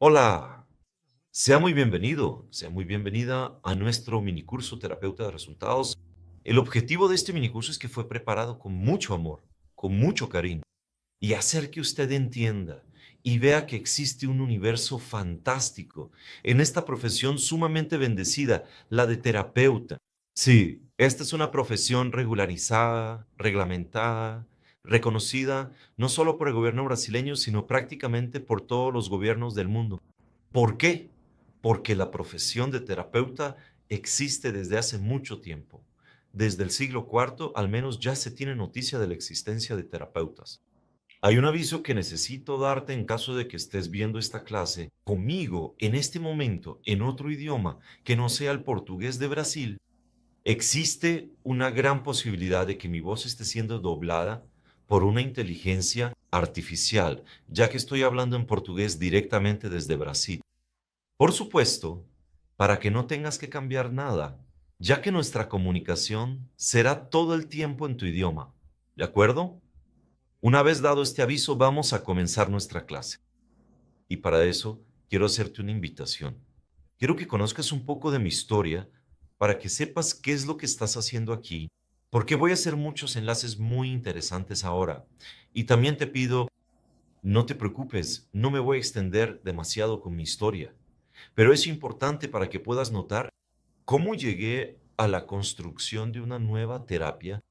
Hola, sea muy bienvenido, sea muy bienvenida a nuestro minicurso Terapeuta de Resultados. El objetivo de este minicurso es que fue preparado con mucho amor, con mucho cariño, y hacer que usted entienda y vea que existe un universo fantástico en esta profesión sumamente bendecida, la de terapeuta. Sí, esta es una profesión regularizada, reglamentada, reconocida no solo por el gobierno brasileño, sino prácticamente por todos los gobiernos del mundo. ¿Por qué? Porque la profesión de terapeuta existe desde hace mucho tiempo. Desde el siglo IV, al menos ya se tiene noticia de la existencia de terapeutas. Hay un aviso que necesito darte en caso de que estés viendo esta clase conmigo en este momento en otro idioma que no sea el portugués de Brasil. Existe una gran posibilidad de que mi voz esté siendo doblada por una inteligencia artificial, ya que estoy hablando en portugués directamente desde Brasil. Por supuesto, para que no tengas que cambiar nada, ya que nuestra comunicación será todo el tiempo en tu idioma. ¿De acuerdo? Una vez dado este aviso, vamos a comenzar nuestra clase. Y para eso quiero hacerte una invitación. Quiero que conozcas un poco de mi historia para que sepas qué es lo que estás haciendo aquí, porque voy a hacer muchos enlaces muy interesantes ahora. Y también te pido, no te preocupes, no me voy a extender demasiado con mi historia, pero es importante para que puedas notar cómo llegué a la construcción de una nueva terapia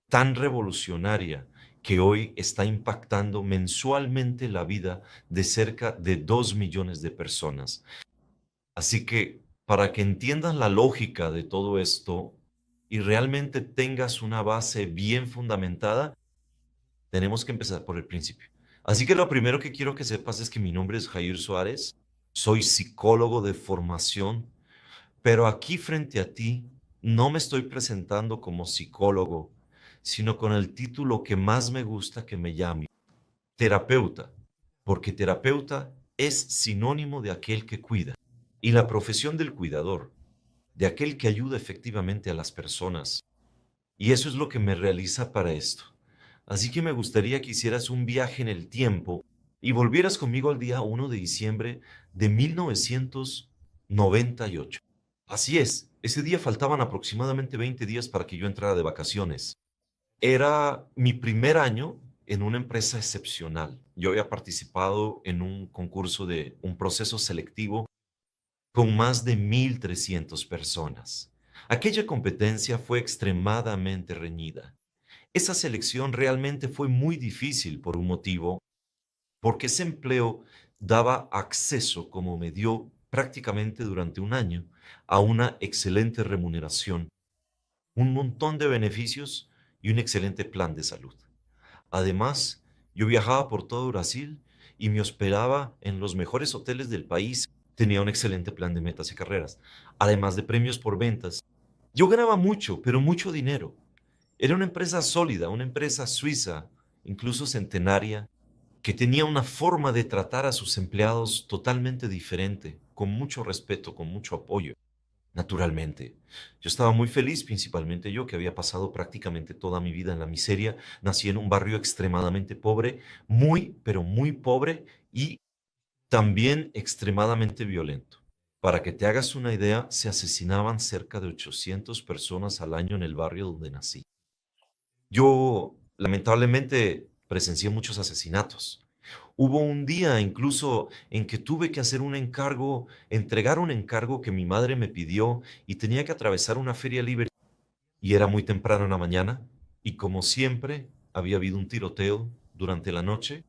tan revolucionaria que hoy está impactando mensualmente la vida de cerca de 2 millones de personas. Así que para que entiendas la lógica de todo esto y realmente tengas una base bien fundamentada, tenemos que empezar por el principio. Así que lo primero que quiero que sepas es que mi nombre es Jair Suárez, soy psicólogo de formación, pero aquí frente a ti no me estoy presentando como psicólogo, sino con el título que más me gusta que me llame, terapeuta, porque terapeuta es sinónimo de aquel que cuida. Y la profesión del cuidador, de aquel que ayuda efectivamente a las personas. Y eso es lo que me realiza para esto. Así que me gustaría que hicieras un viaje en el tiempo y volvieras conmigo al día 1 de diciembre de 1998. Así es, ese día faltaban aproximadamente 20 días para que yo entrara de vacaciones. Era mi primer año en una empresa excepcional. Yo había participado en un concurso de un proceso selectivo con más de 1,300 personas. Aquella competencia fue extremadamente reñida. Esa selección realmente fue muy difícil por un motivo, porque ese empleo daba acceso, como me dio prácticamente durante un año, a una excelente remuneración, un montón de beneficios y un excelente plan de salud. Además, yo viajaba por todo Brasil y me hospedaba en los mejores hoteles del país. Tenía un excelente plan de metas y carreras, además de premios por ventas. Yo ganaba mucho, pero mucho dinero. Era una empresa sólida, una empresa suiza, incluso centenaria, que tenía una forma de tratar a sus empleados totalmente diferente, con mucho respeto, con mucho apoyo. Naturalmente. Yo estaba muy feliz, principalmente yo, que había pasado prácticamente toda mi vida en la miseria. Nací en un barrio extremadamente pobre, muy, pero muy pobre y también extremadamente violento. Para que te hagas una idea, se asesinaban cerca de 800 personas al año en el barrio donde nací. Yo, lamentablemente, presencié muchos asesinatos. Hubo un día incluso en que tuve que hacer un encargo, entregar un encargo que mi madre me pidió y tenía que atravesar una feria libre y era muy temprano en la mañana y como siempre había habido un tiroteo durante la noche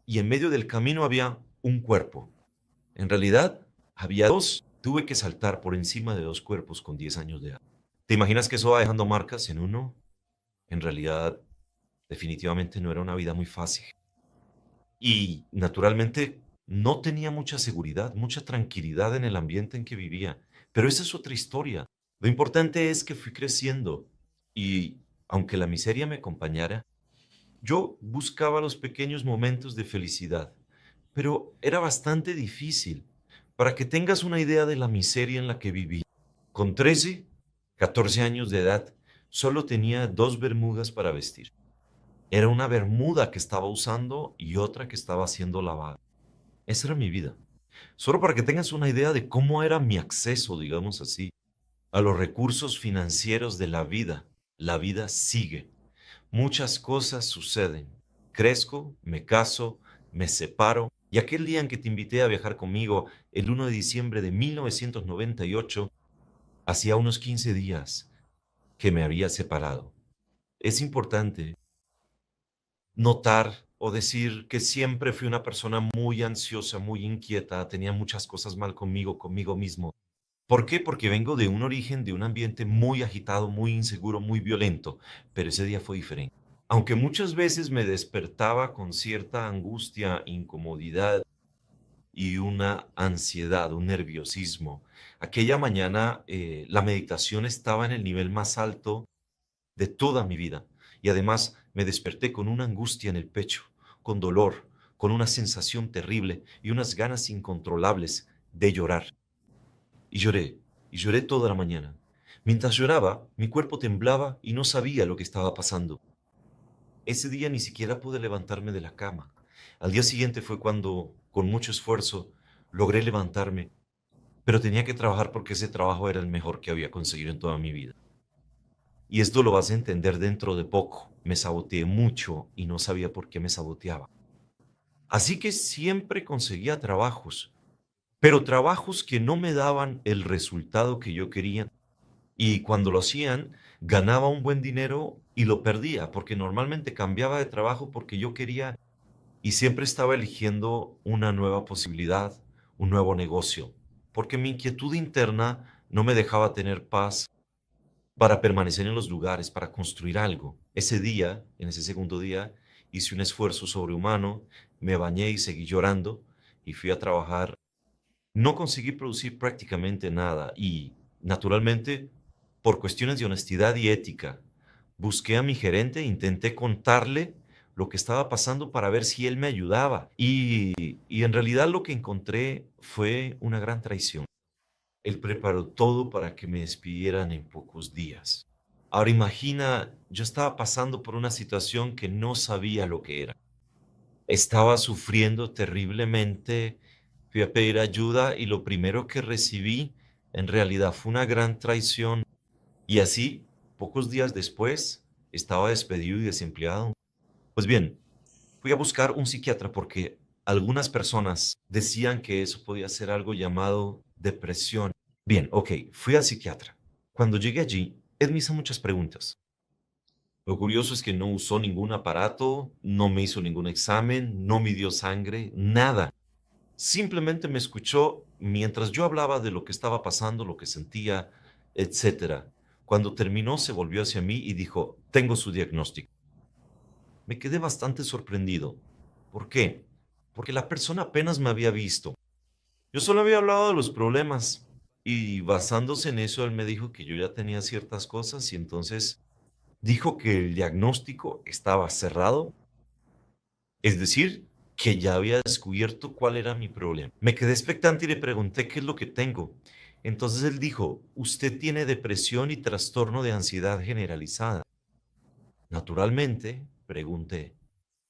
y en medio del camino había un cuerpo. En realidad había dos. Tuve que saltar por encima de dos cuerpos con 10 años de edad. ¿Te imaginas que eso va dejando marcas en uno? En realidad, definitivamente no era una vida muy fácil. Y naturalmente no tenía mucha seguridad, mucha tranquilidad en el ambiente en que vivía. Pero esa es otra historia. Lo importante es que fui creciendo y aunque la miseria me acompañara, yo buscaba los pequeños momentos de felicidad. Pero era bastante difícil. Para que tengas una idea de la miseria en la que viví, con 13, 14 años de edad, solo tenía dos bermudas para vestir. Era una bermuda que estaba usando y otra que estaba siendo lavada. Esa era mi vida. Solo para que tengas una idea de cómo era mi acceso, digamos así, a los recursos financieros de la vida. La vida sigue. Muchas cosas suceden. Crezco, me caso, me separo. Y aquel día en que te invité a viajar conmigo, el 1 de diciembre de 1998, hacía unos 15 días que me había separado. Es importante notar o decir que siempre fui una persona muy ansiosa, muy inquieta, tenía muchas cosas mal conmigo, conmigo mismo. ¿Por qué? Porque vengo de un origen, de un ambiente muy agitado, muy inseguro, muy violento, pero ese día fue diferente. Aunque muchas veces me despertaba con cierta angustia, incomodidad y una ansiedad, un nerviosismo, aquella mañana la meditación estaba en el nivel más alto de toda mi vida. Y además me desperté con una angustia en el pecho, con dolor, con una sensación terrible y unas ganas incontrolables de llorar. Y lloré toda la mañana. Mientras lloraba, mi cuerpo temblaba y no sabía lo que estaba pasando. Ese día ni siquiera pude levantarme de la cama. Al día siguiente fue cuando, con mucho esfuerzo, logré levantarme, pero tenía que trabajar porque ese trabajo era el mejor que había conseguido en toda mi vida. Y esto lo vas a entender dentro de poco. Me saboteé mucho y no sabía por qué me saboteaba. Así que siempre conseguía trabajos, pero trabajos que no me daban el resultado que yo quería. Y cuando lo hacían, ganaba un buen dinero y lo perdía, porque normalmente cambiaba de trabajo porque yo quería y siempre estaba eligiendo una nueva posibilidad, un nuevo negocio, porque mi inquietud interna no me dejaba tener paz para permanecer en los lugares, para construir algo. Ese día, en ese segundo día, hice un esfuerzo sobrehumano, me bañé y seguí llorando y fui a trabajar. No conseguí producir prácticamente nada y, naturalmente, por cuestiones de honestidad y ética, busqué a mi gerente e intenté contarle lo que estaba pasando para ver si él me ayudaba. Y en realidad lo que encontré fue una gran traición. Él preparó todo para que me despidieran en pocos días. Ahora imagina, yo estaba pasando por una situación que no sabía lo que era. Estaba sufriendo terriblemente, fui a pedir ayuda y lo primero que recibí en realidad fue una gran traición. Y así, pocos días después, estaba despedido y desempleado. Pues bien, fui a buscar un psiquiatra porque algunas personas decían que eso podía ser algo llamado depresión. Bien, ok, fui al psiquiatra. Cuando llegué allí, él me hizo muchas preguntas. Lo curioso es que no usó ningún aparato, no me hizo ningún examen, no midió sangre, nada. Simplemente me escuchó mientras yo hablaba de lo que estaba pasando, lo que sentía, etcétera. Cuando terminó, se volvió hacia mí y dijo, tengo su diagnóstico. Me quedé bastante sorprendido. ¿Por qué? Porque la persona apenas me había visto. Yo solo había hablado de los problemas y basándose en eso, él me dijo que yo ya tenía ciertas cosas y entonces dijo que el diagnóstico estaba cerrado, es decir, que ya había descubierto cuál era mi problema. Me quedé expectante y le pregunté qué es lo que tengo. Entonces él dijo, usted tiene depresión y trastorno de ansiedad generalizada. Naturalmente, pregunté,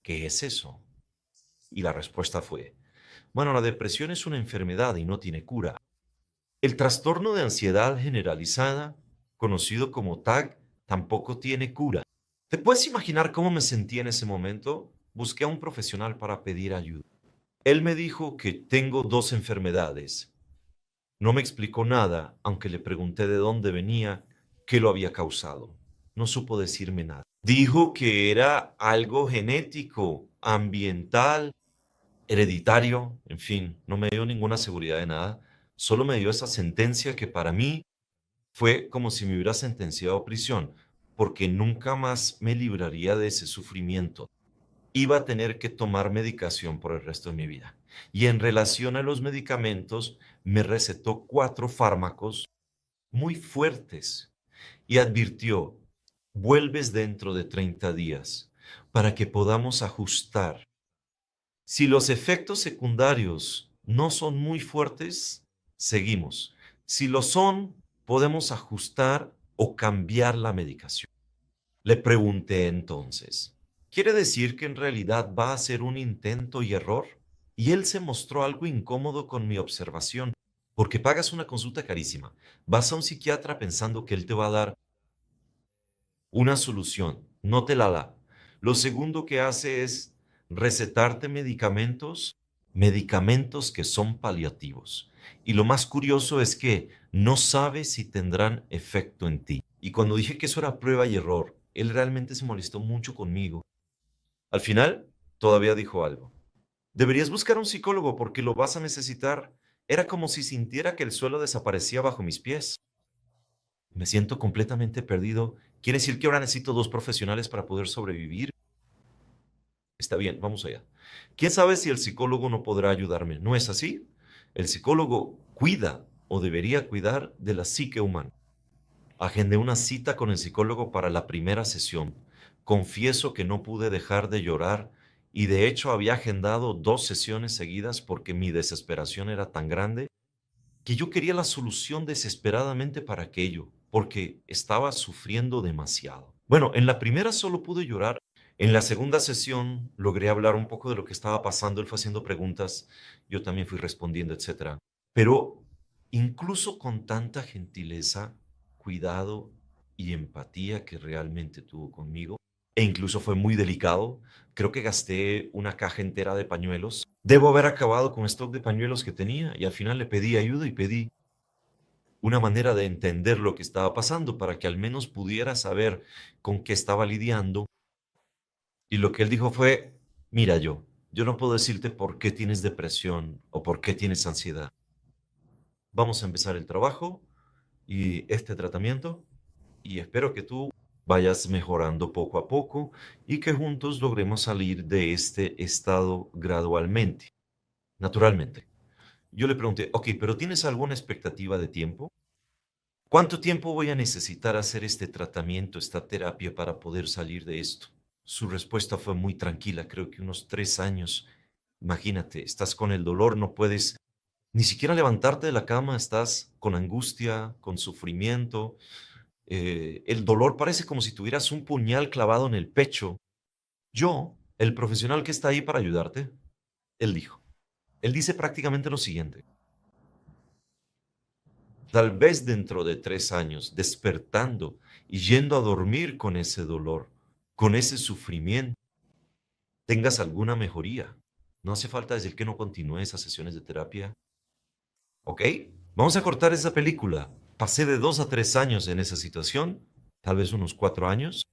¿qué es eso? Y la respuesta fue, bueno, la depresión es una enfermedad y no tiene cura. El trastorno de ansiedad generalizada, conocido como TAG, tampoco tiene cura. ¿Te puedes imaginar cómo me sentí en ese momento? Busqué a un profesional para pedir ayuda. Él me dijo que tengo dos enfermedades. No me explicó nada, aunque le pregunté de dónde venía, qué lo había causado. No supo decirme nada. Dijo que era algo genético, ambiental, hereditario, en fin, no me dio ninguna seguridad de nada. Solo me dio esa sentencia que para mí fue como si me hubiera sentenciado a prisión, porque nunca más me libraría de ese sufrimiento. Iba a tener que tomar medicación por el resto de mi vida. Y en relación a los medicamentos, me recetó 4 fármacos muy fuertes y advirtió, vuelves dentro de 30 días para que podamos ajustar. Si los efectos secundarios no son muy fuertes, seguimos. Si lo son, podemos ajustar o cambiar la medicación. Le pregunté entonces, ¿quiere decir que en realidad va a ser un intento y error? Y él se mostró algo incómodo con mi observación, porque pagas una consulta carísima. Vas a un psiquiatra pensando que él te va a dar una solución, no te la da. Lo segundo que hace es recetarte medicamentos, medicamentos que son paliativos. Y lo más curioso es que no sabe si tendrán efecto en ti. Y cuando dije que eso era prueba y error, él realmente se molestó mucho conmigo. Al final, todavía dijo algo. Deberías buscar un psicólogo porque lo vas a necesitar. Era como si sintiera que el suelo desaparecía bajo mis pies. Me siento completamente perdido. ¿Quiere decir que ahora necesito dos profesionales para poder sobrevivir? Está bien, vamos allá. ¿Quién sabe si el psicólogo no podrá ayudarme? ¿No es así? El psicólogo cuida o debería cuidar de la psique humana. Agendé una cita con el psicólogo para la primera sesión. Confieso que no pude dejar de llorar y de hecho había agendado 2 sesiones seguidas porque mi desesperación era tan grande que yo quería la solución desesperadamente para aquello, porque estaba sufriendo demasiado. Bueno, en la primera solo pude llorar. En la segunda sesión logré hablar un poco de lo que estaba pasando. Él fue haciendo preguntas, yo también fui respondiendo, etcétera. Pero incluso con tanta gentileza, cuidado y empatía que realmente tuvo conmigo, e incluso fue muy delicado, creo que gasté una caja entera de pañuelos. Debo haber acabado con stock de pañuelos que tenía y al final le pedí ayuda y pedí una manera de entender lo que estaba pasando para que al menos pudiera saber con qué estaba lidiando. Y lo que él dijo fue, mira yo no puedo decirte por qué tienes depresión o por qué tienes ansiedad. Vamos a empezar el trabajo y este tratamiento y espero que tú vayas mejorando poco a poco y que juntos logremos salir de este estado gradualmente, naturalmente. Yo le pregunté, ok, pero ¿tienes alguna expectativa de tiempo? ¿Cuánto tiempo voy a necesitar hacer este tratamiento, esta terapia para poder salir de esto? Su respuesta fue muy tranquila, creo que unos 3 años. Imagínate, estás con el dolor, no puedes ni siquiera levantarte de la cama, estás con angustia, con sufrimiento. El dolor parece como si tuvieras un puñal clavado en el pecho. Yo, el profesional que está ahí para ayudarte, él dijo, él dice prácticamente lo siguiente. Tal vez dentro de 3 años, despertando y yendo a dormir con ese dolor, con ese sufrimiento, tengas alguna mejoría. No hace falta decir que no continúe esas sesiones de terapia. ¿Ok? Vamos a cortar esa película. Pasé de 2 a 3 años en esa situación, tal vez unos 4 años,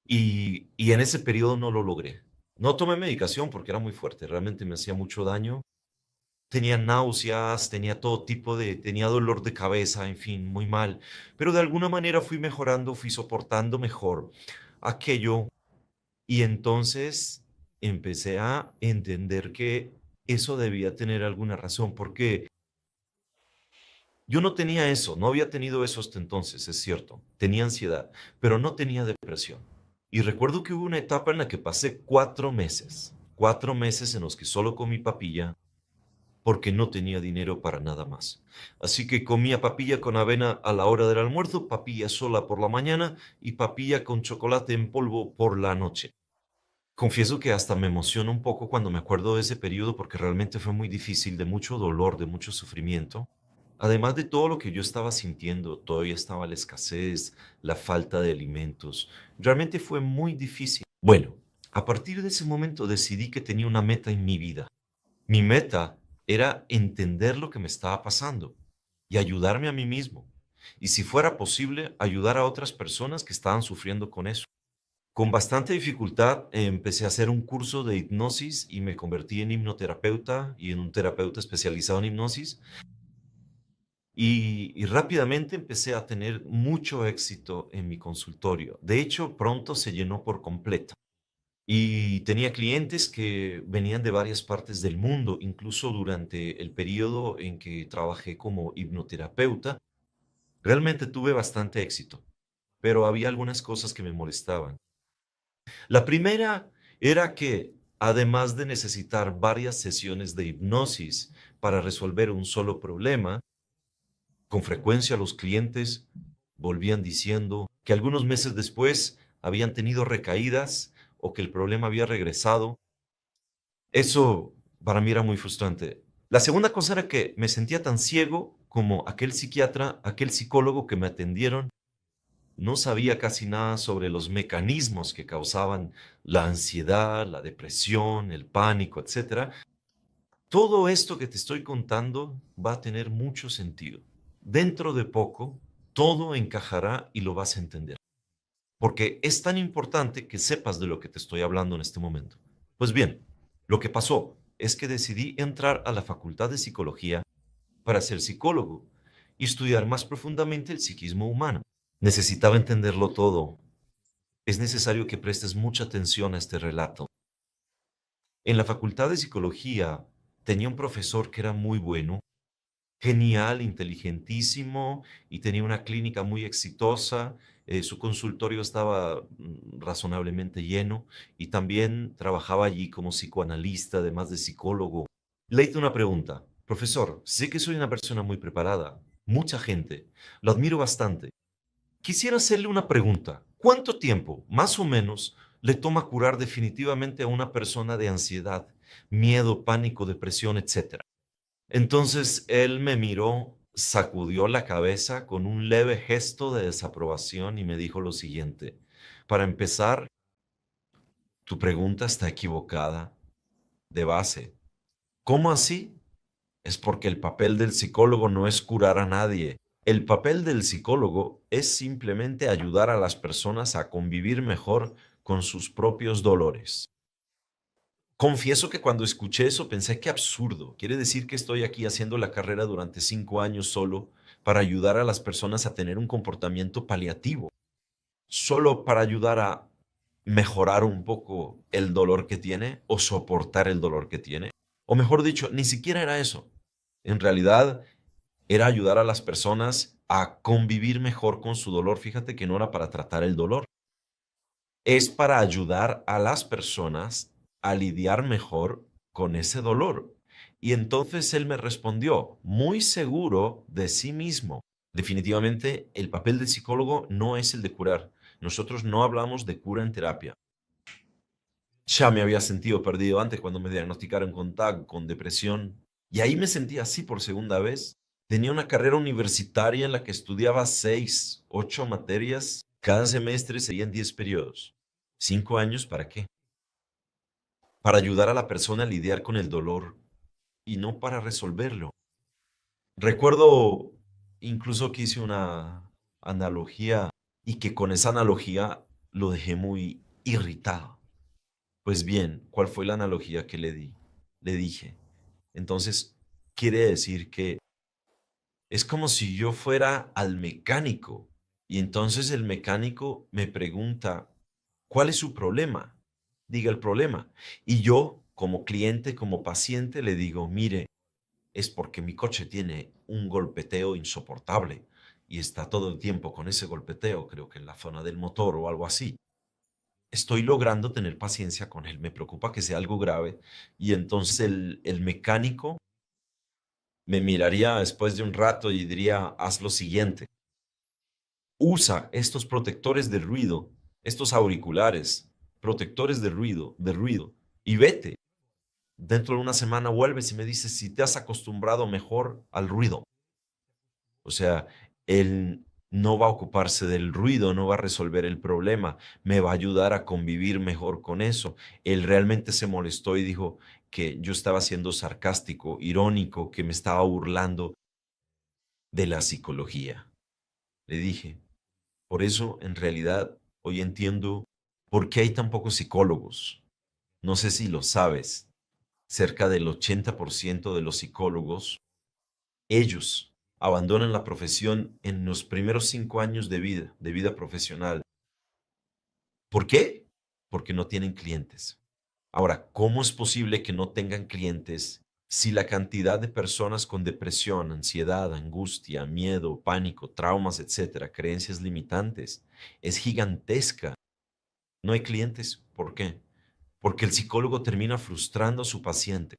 y en ese periodo no lo logré. No tomé medicación porque era muy fuerte, realmente me hacía mucho daño. Tenía náuseas, tenía todo tipo tenía dolor de cabeza, en fin, muy mal. Pero de alguna manera fui mejorando, fui soportando mejor aquello y entonces empecé a entender que eso debía tener alguna razón, porque yo no tenía eso, no había tenido eso hasta entonces, es cierto. Tenía ansiedad, pero no tenía depresión. Y recuerdo que hubo una etapa en la que pasé 4 meses en los que solo comí papilla porque no tenía dinero para nada más. Así que comía papilla con avena a la hora del almuerzo, papilla sola por la mañana y papilla con chocolate en polvo por la noche. Confieso que hasta me emociona un poco cuando me acuerdo de ese periodo porque realmente fue muy difícil, de mucho dolor, de mucho sufrimiento. Además de todo lo que yo estaba sintiendo, todavía estaba la escasez, la falta de alimentos. Realmente fue muy difícil. Bueno, a partir de ese momento decidí que tenía una meta en mi vida. Mi meta era entender lo que me estaba pasando y ayudarme a mí mismo. Y si fuera posible, ayudar a otras personas que estaban sufriendo con eso. Con bastante dificultad empecé a hacer un curso de hipnosis y me convertí en hipnoterapeuta y en un terapeuta especializado en hipnosis. Y rápidamente empecé a tener mucho éxito en mi consultorio. De hecho, pronto se llenó por completo. Y tenía clientes que venían de varias partes del mundo, incluso durante el periodo en que trabajé como hipnoterapeuta. Realmente tuve bastante éxito, pero había algunas cosas que me molestaban. La primera era que, además de necesitar varias sesiones de hipnosis para resolver un solo problema, con frecuencia los clientes volvían diciendo que algunos meses después habían tenido recaídas o que el problema había regresado. Eso Para mí era muy frustrante. La segunda cosa era que me sentía tan ciego como aquel psiquiatra, aquel psicólogo que me atendieron. No sabía casi nada sobre los mecanismos que causaban la ansiedad, la depresión, el pánico, etcétera. Todo esto que te estoy contando va a tener mucho sentido. Dentro de poco, todo encajará y lo vas a entender. Porque es tan importante que sepas de lo que te estoy hablando en este momento. Pues bien, lo que pasó es que decidí entrar a la Facultad de Psicología para ser psicólogo y estudiar más profundamente el psiquismo humano. Necesitaba entenderlo todo. Es necesario que prestes mucha atención a este relato. En la Facultad de Psicología tenía un profesor que era muy bueno, genial, inteligentísimo y tenía una clínica muy exitosa. Su consultorio estaba razonablemente lleno y también trabajaba allí como psicoanalista, además de psicólogo. Le hice una pregunta. Profesor, sé que soy una persona muy preparada, mucha gente, lo admiro bastante. Quisiera hacerle una pregunta. ¿Cuánto tiempo, más o menos, le toma curar definitivamente a una persona de ansiedad, miedo, pánico, depresión, etcétera? Entonces él me miró, sacudió la cabeza con un leve gesto de desaprobación y me dijo lo siguiente. Para empezar, tu pregunta está equivocada de base. ¿Cómo así? Es porque el papel del psicólogo no es curar a nadie. El papel del psicólogo es simplemente ayudar a las personas a convivir mejor con sus propios dolores. Confieso que cuando escuché eso pensé qué absurdo. Quiere decir que estoy aquí haciendo la carrera durante 5 años solo para ayudar a las personas a tener un comportamiento paliativo, solo para ayudar a mejorar un poco el dolor que tiene o soportar el dolor que tiene. O mejor dicho, ni siquiera era eso. En realidad era ayudar a las personas a convivir mejor con su dolor. Fíjate que no era para tratar el dolor, es para ayudar a las personas a lidiar mejor con ese dolor. Y entonces él me respondió, muy seguro de sí mismo. Definitivamente el papel del psicólogo no es el de curar. Nosotros no hablamos de cura en terapia. Ya me había sentido perdido antes cuando me diagnosticaron con TAC, con depresión. Y ahí me sentí así por segunda vez. Tenía una carrera universitaria en la que estudiaba 6, 8 materias. Cada semestre serían 10 periodos. 5 años, ¿para qué? Para ayudar a la persona a lidiar con el dolor y no para resolverlo. Recuerdo incluso que hice una analogía y que con esa analogía lo dejé muy irritado. Pues bien, ¿cuál fue la analogía que le di? Le dije, entonces, quiere decir que es como si yo fuera al mecánico y entonces el mecánico me pregunta, ¿cuál es su problema? Diga el problema. Y yo, como cliente, como paciente, le digo, mire, es porque mi coche tiene un golpeteo insoportable y está todo el tiempo con ese golpeteo, creo que en la zona del motor o algo así. Estoy logrando tener paciencia con él, me preocupa que sea algo grave y entonces el mecánico me miraría después de un rato y diría, haz lo siguiente, usa estos protectores de ruido, estos auriculares, protectores de ruido, y vete. Dentro de una semana vuelves y me dices si te has acostumbrado mejor al ruido. O sea, él no va a ocuparse del ruido, no va a resolver el problema, me va a ayudar a convivir mejor con eso. Él realmente se molestó y dijo que yo estaba siendo sarcástico, irónico, que me estaba burlando de la psicología. Le dije, por eso en realidad hoy entiendo por qué hay tan pocos psicólogos. No sé si lo sabes, cerca del 80% de los psicólogos, ellos abandonan la profesión en los primeros 5 años de vida profesional. ¿Por qué? Porque no tienen clientes. Ahora, ¿cómo es posible que no tengan clientes si la cantidad de personas con depresión, ansiedad, angustia, miedo, pánico, traumas, etcétera, creencias limitantes, es gigantesca? No hay clientes. ¿Por qué? Porque el psicólogo termina frustrando a su paciente.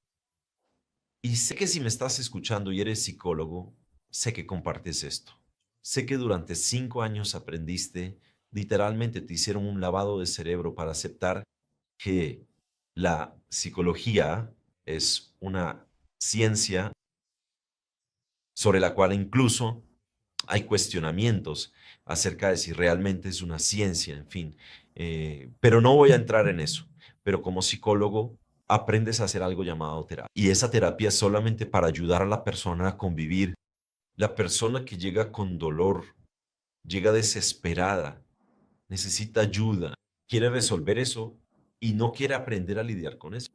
Y sé que si me estás escuchando y eres psicólogo, sé que compartes esto. Sé que durante 5 años aprendiste, literalmente te hicieron un lavado de cerebro para aceptar que la psicología es una ciencia sobre la cual incluso hay cuestionamientos acerca de si realmente es una ciencia, en fin. Pero no voy a entrar en eso. Pero como psicólogo, aprendes a hacer algo llamado terapia. Y esa terapia es solamente para ayudar a la persona a convivir. La persona que llega con dolor, llega desesperada, necesita ayuda, quiere resolver eso y no quiere aprender a lidiar con eso.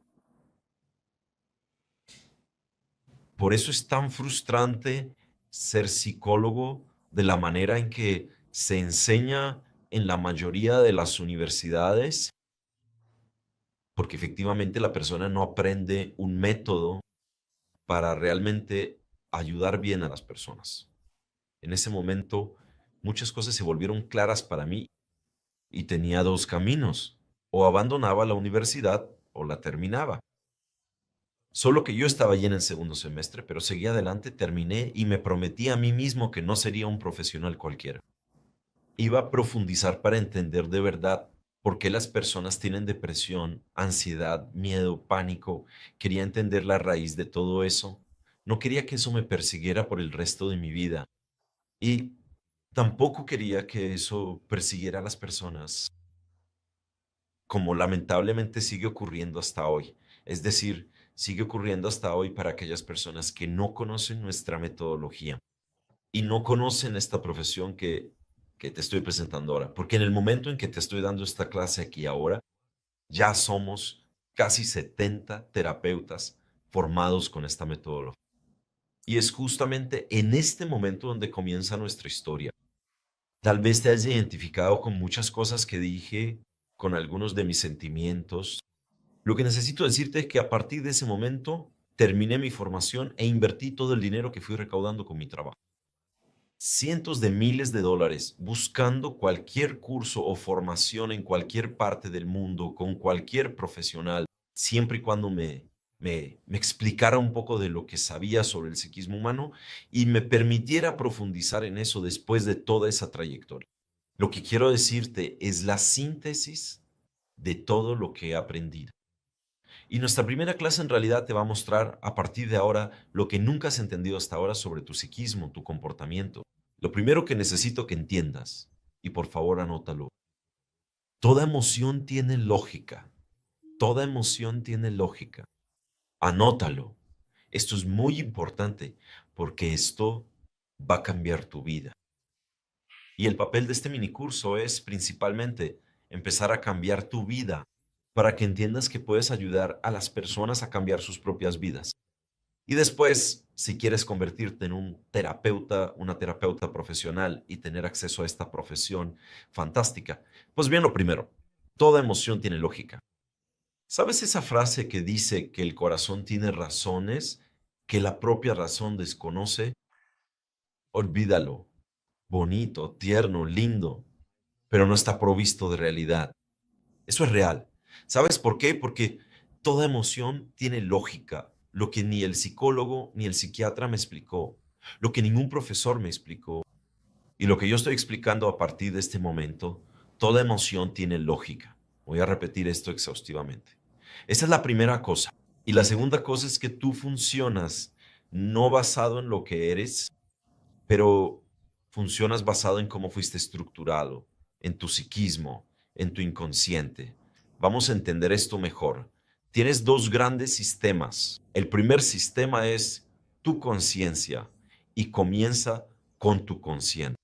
Por eso es tan frustrante ser psicólogo de la manera en que se enseña en la mayoría de las universidades, porque efectivamente la persona no aprende un método para realmente ayudar bien a las personas. En ese momento, muchas cosas se volvieron claras para mí y tenía dos caminos: o abandonaba la universidad o la terminaba. Solo que yo estaba ya en el segundo semestre, pero seguí adelante, terminé y me prometí a mí mismo que no sería un profesional cualquiera. Iba a profundizar para entender de verdad por qué las personas tienen depresión, ansiedad, miedo, pánico. Quería entender la raíz de todo eso. No quería que eso me persiguiera por el resto de mi vida. Y tampoco quería que eso persiguiera a las personas, como lamentablemente sigue ocurriendo hasta hoy. Es decir, sigue ocurriendo hasta hoy para aquellas personas que no conocen nuestra metodología y no conocen esta profesión que te estoy presentando ahora. Porque en el momento en que te estoy dando esta clase aquí ahora, ya somos casi 70 terapeutas formados con esta metodología. Y es justamente en este momento donde comienza nuestra historia. Tal vez te hayas identificado con muchas cosas que dije, con algunos de mis sentimientos. Lo que necesito decirte es que a partir de ese momento terminé mi formación e invertí todo el dinero que fui recaudando con mi trabajo. Cientos de miles de dólares buscando cualquier curso o formación en cualquier parte del mundo con cualquier profesional, siempre y cuando me explicara un poco de lo que sabía sobre el psiquismo humano y me permitiera profundizar en eso después de toda esa trayectoria. Lo que quiero decirte es la síntesis de todo lo que he aprendido. Y nuestra primera clase en realidad te va a mostrar a partir de ahora lo que nunca has entendido hasta ahora sobre tu psiquismo, tu comportamiento. Lo primero que necesito que entiendas, y por favor anótalo, toda emoción tiene lógica. Toda emoción tiene lógica. Anótalo. Esto es muy importante porque esto va a cambiar tu vida. Y el papel de este minicurso es principalmente empezar a cambiar tu vida para que entiendas que puedes ayudar a las personas a cambiar sus propias vidas. Y después, si quieres convertirte en un terapeuta, una terapeuta profesional y tener acceso a esta profesión fantástica, pues bien, lo primero, toda emoción tiene lógica. ¿Sabes esa frase que dice que el corazón tiene razones que la propia razón desconoce? Olvídalo. Bonito, tierno, lindo, pero no está provisto de realidad. Eso es real. ¿Sabes por qué? Porque toda emoción tiene lógica, lo que ni el psicólogo ni el psiquiatra me explicó, lo que ningún profesor me explicó y lo que yo estoy explicando a partir de este momento, toda emoción tiene lógica. Voy a repetir esto exhaustivamente. Esa es la primera cosa. Y la segunda cosa es que tú funcionas no basado en lo que eres, pero funcionas basado en cómo fuiste estructurado, en tu psiquismo, en tu inconsciente. Vamos a entender esto mejor. Tienes dos grandes sistemas. El primer sistema es tu conciencia y comienza con tu consciente.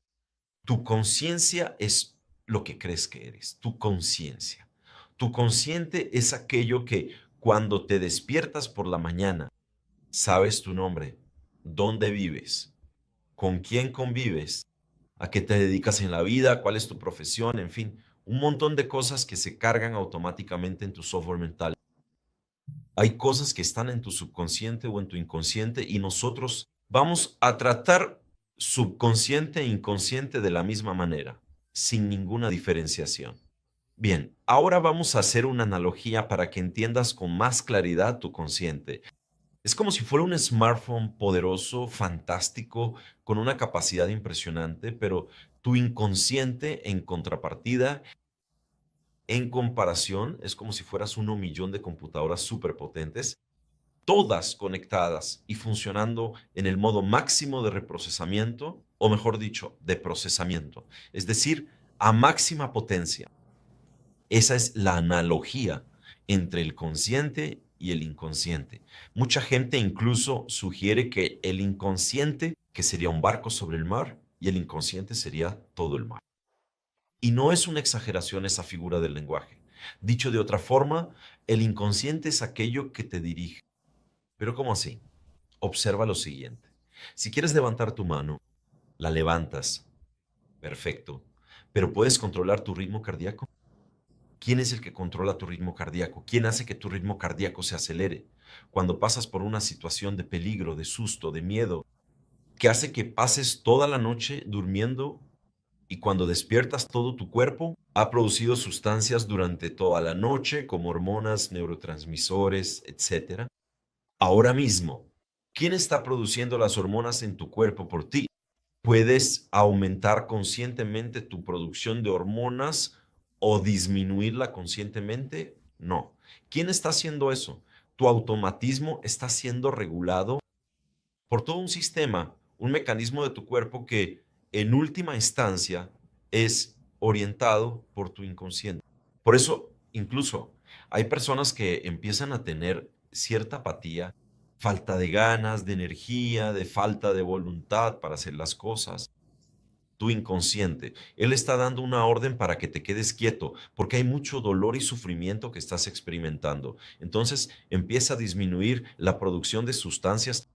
Tu conciencia es lo que crees que eres, tu conciencia. Tu consciente es aquello que cuando te despiertas por la mañana, sabes tu nombre, dónde vives, con quién convives, a qué te dedicas en la vida, cuál es tu profesión, en fin, un montón de cosas que se cargan automáticamente en tu software mental. Hay cosas que están en tu subconsciente o en tu inconsciente y nosotros vamos a tratar subconsciente e inconsciente de la misma manera, sin ninguna diferenciación. Bien, ahora vamos a hacer una analogía para que entiendas con más claridad tu consciente. Es como si fuera un smartphone poderoso, fantástico, con una capacidad impresionante, pero tu inconsciente en contrapartida, en comparación, es como si fueras 1 millón de computadoras superpotentes todas conectadas y funcionando en el modo máximo de reprocesamiento, o mejor dicho, de procesamiento, es decir, a máxima potencia. Esa es la analogía entre el consciente y el inconsciente. Mucha gente incluso sugiere que el inconsciente, que sería un barco sobre el mar, y el inconsciente sería todo el mar. Y no es una exageración esa figura del lenguaje. Dicho de otra forma, el inconsciente es aquello que te dirige. Pero ¿cómo así? Observa lo siguiente. Si quieres levantar tu mano, la levantas. Perfecto. Pero ¿puedes controlar tu ritmo cardíaco? ¿Quién es el que controla tu ritmo cardíaco? ¿Quién hace que tu ritmo cardíaco se acelere? Cuando pasas por una situación de peligro, de susto, de miedo, que hace que pases toda la noche durmiendo y cuando despiertas todo tu cuerpo ha producido sustancias durante toda la noche, como hormonas, neurotransmisores, etcétera. Ahora mismo, ¿quién está produciendo las hormonas en tu cuerpo por ti? ¿Puedes aumentar conscientemente tu producción de hormonas o disminuirla conscientemente? No. ¿Quién está haciendo eso? Tu automatismo está siendo regulado por todo un sistema, un mecanismo de tu cuerpo que en última instancia es orientado por tu inconsciente. Por eso, incluso, hay personas que empiezan a tener cierta apatía, falta de ganas, de energía, de falta de voluntad para hacer las cosas. Tu inconsciente, él está dando una orden para que te quedes quieto, porque hay mucho dolor y sufrimiento que estás experimentando. Entonces empieza a disminuir la producción de sustancias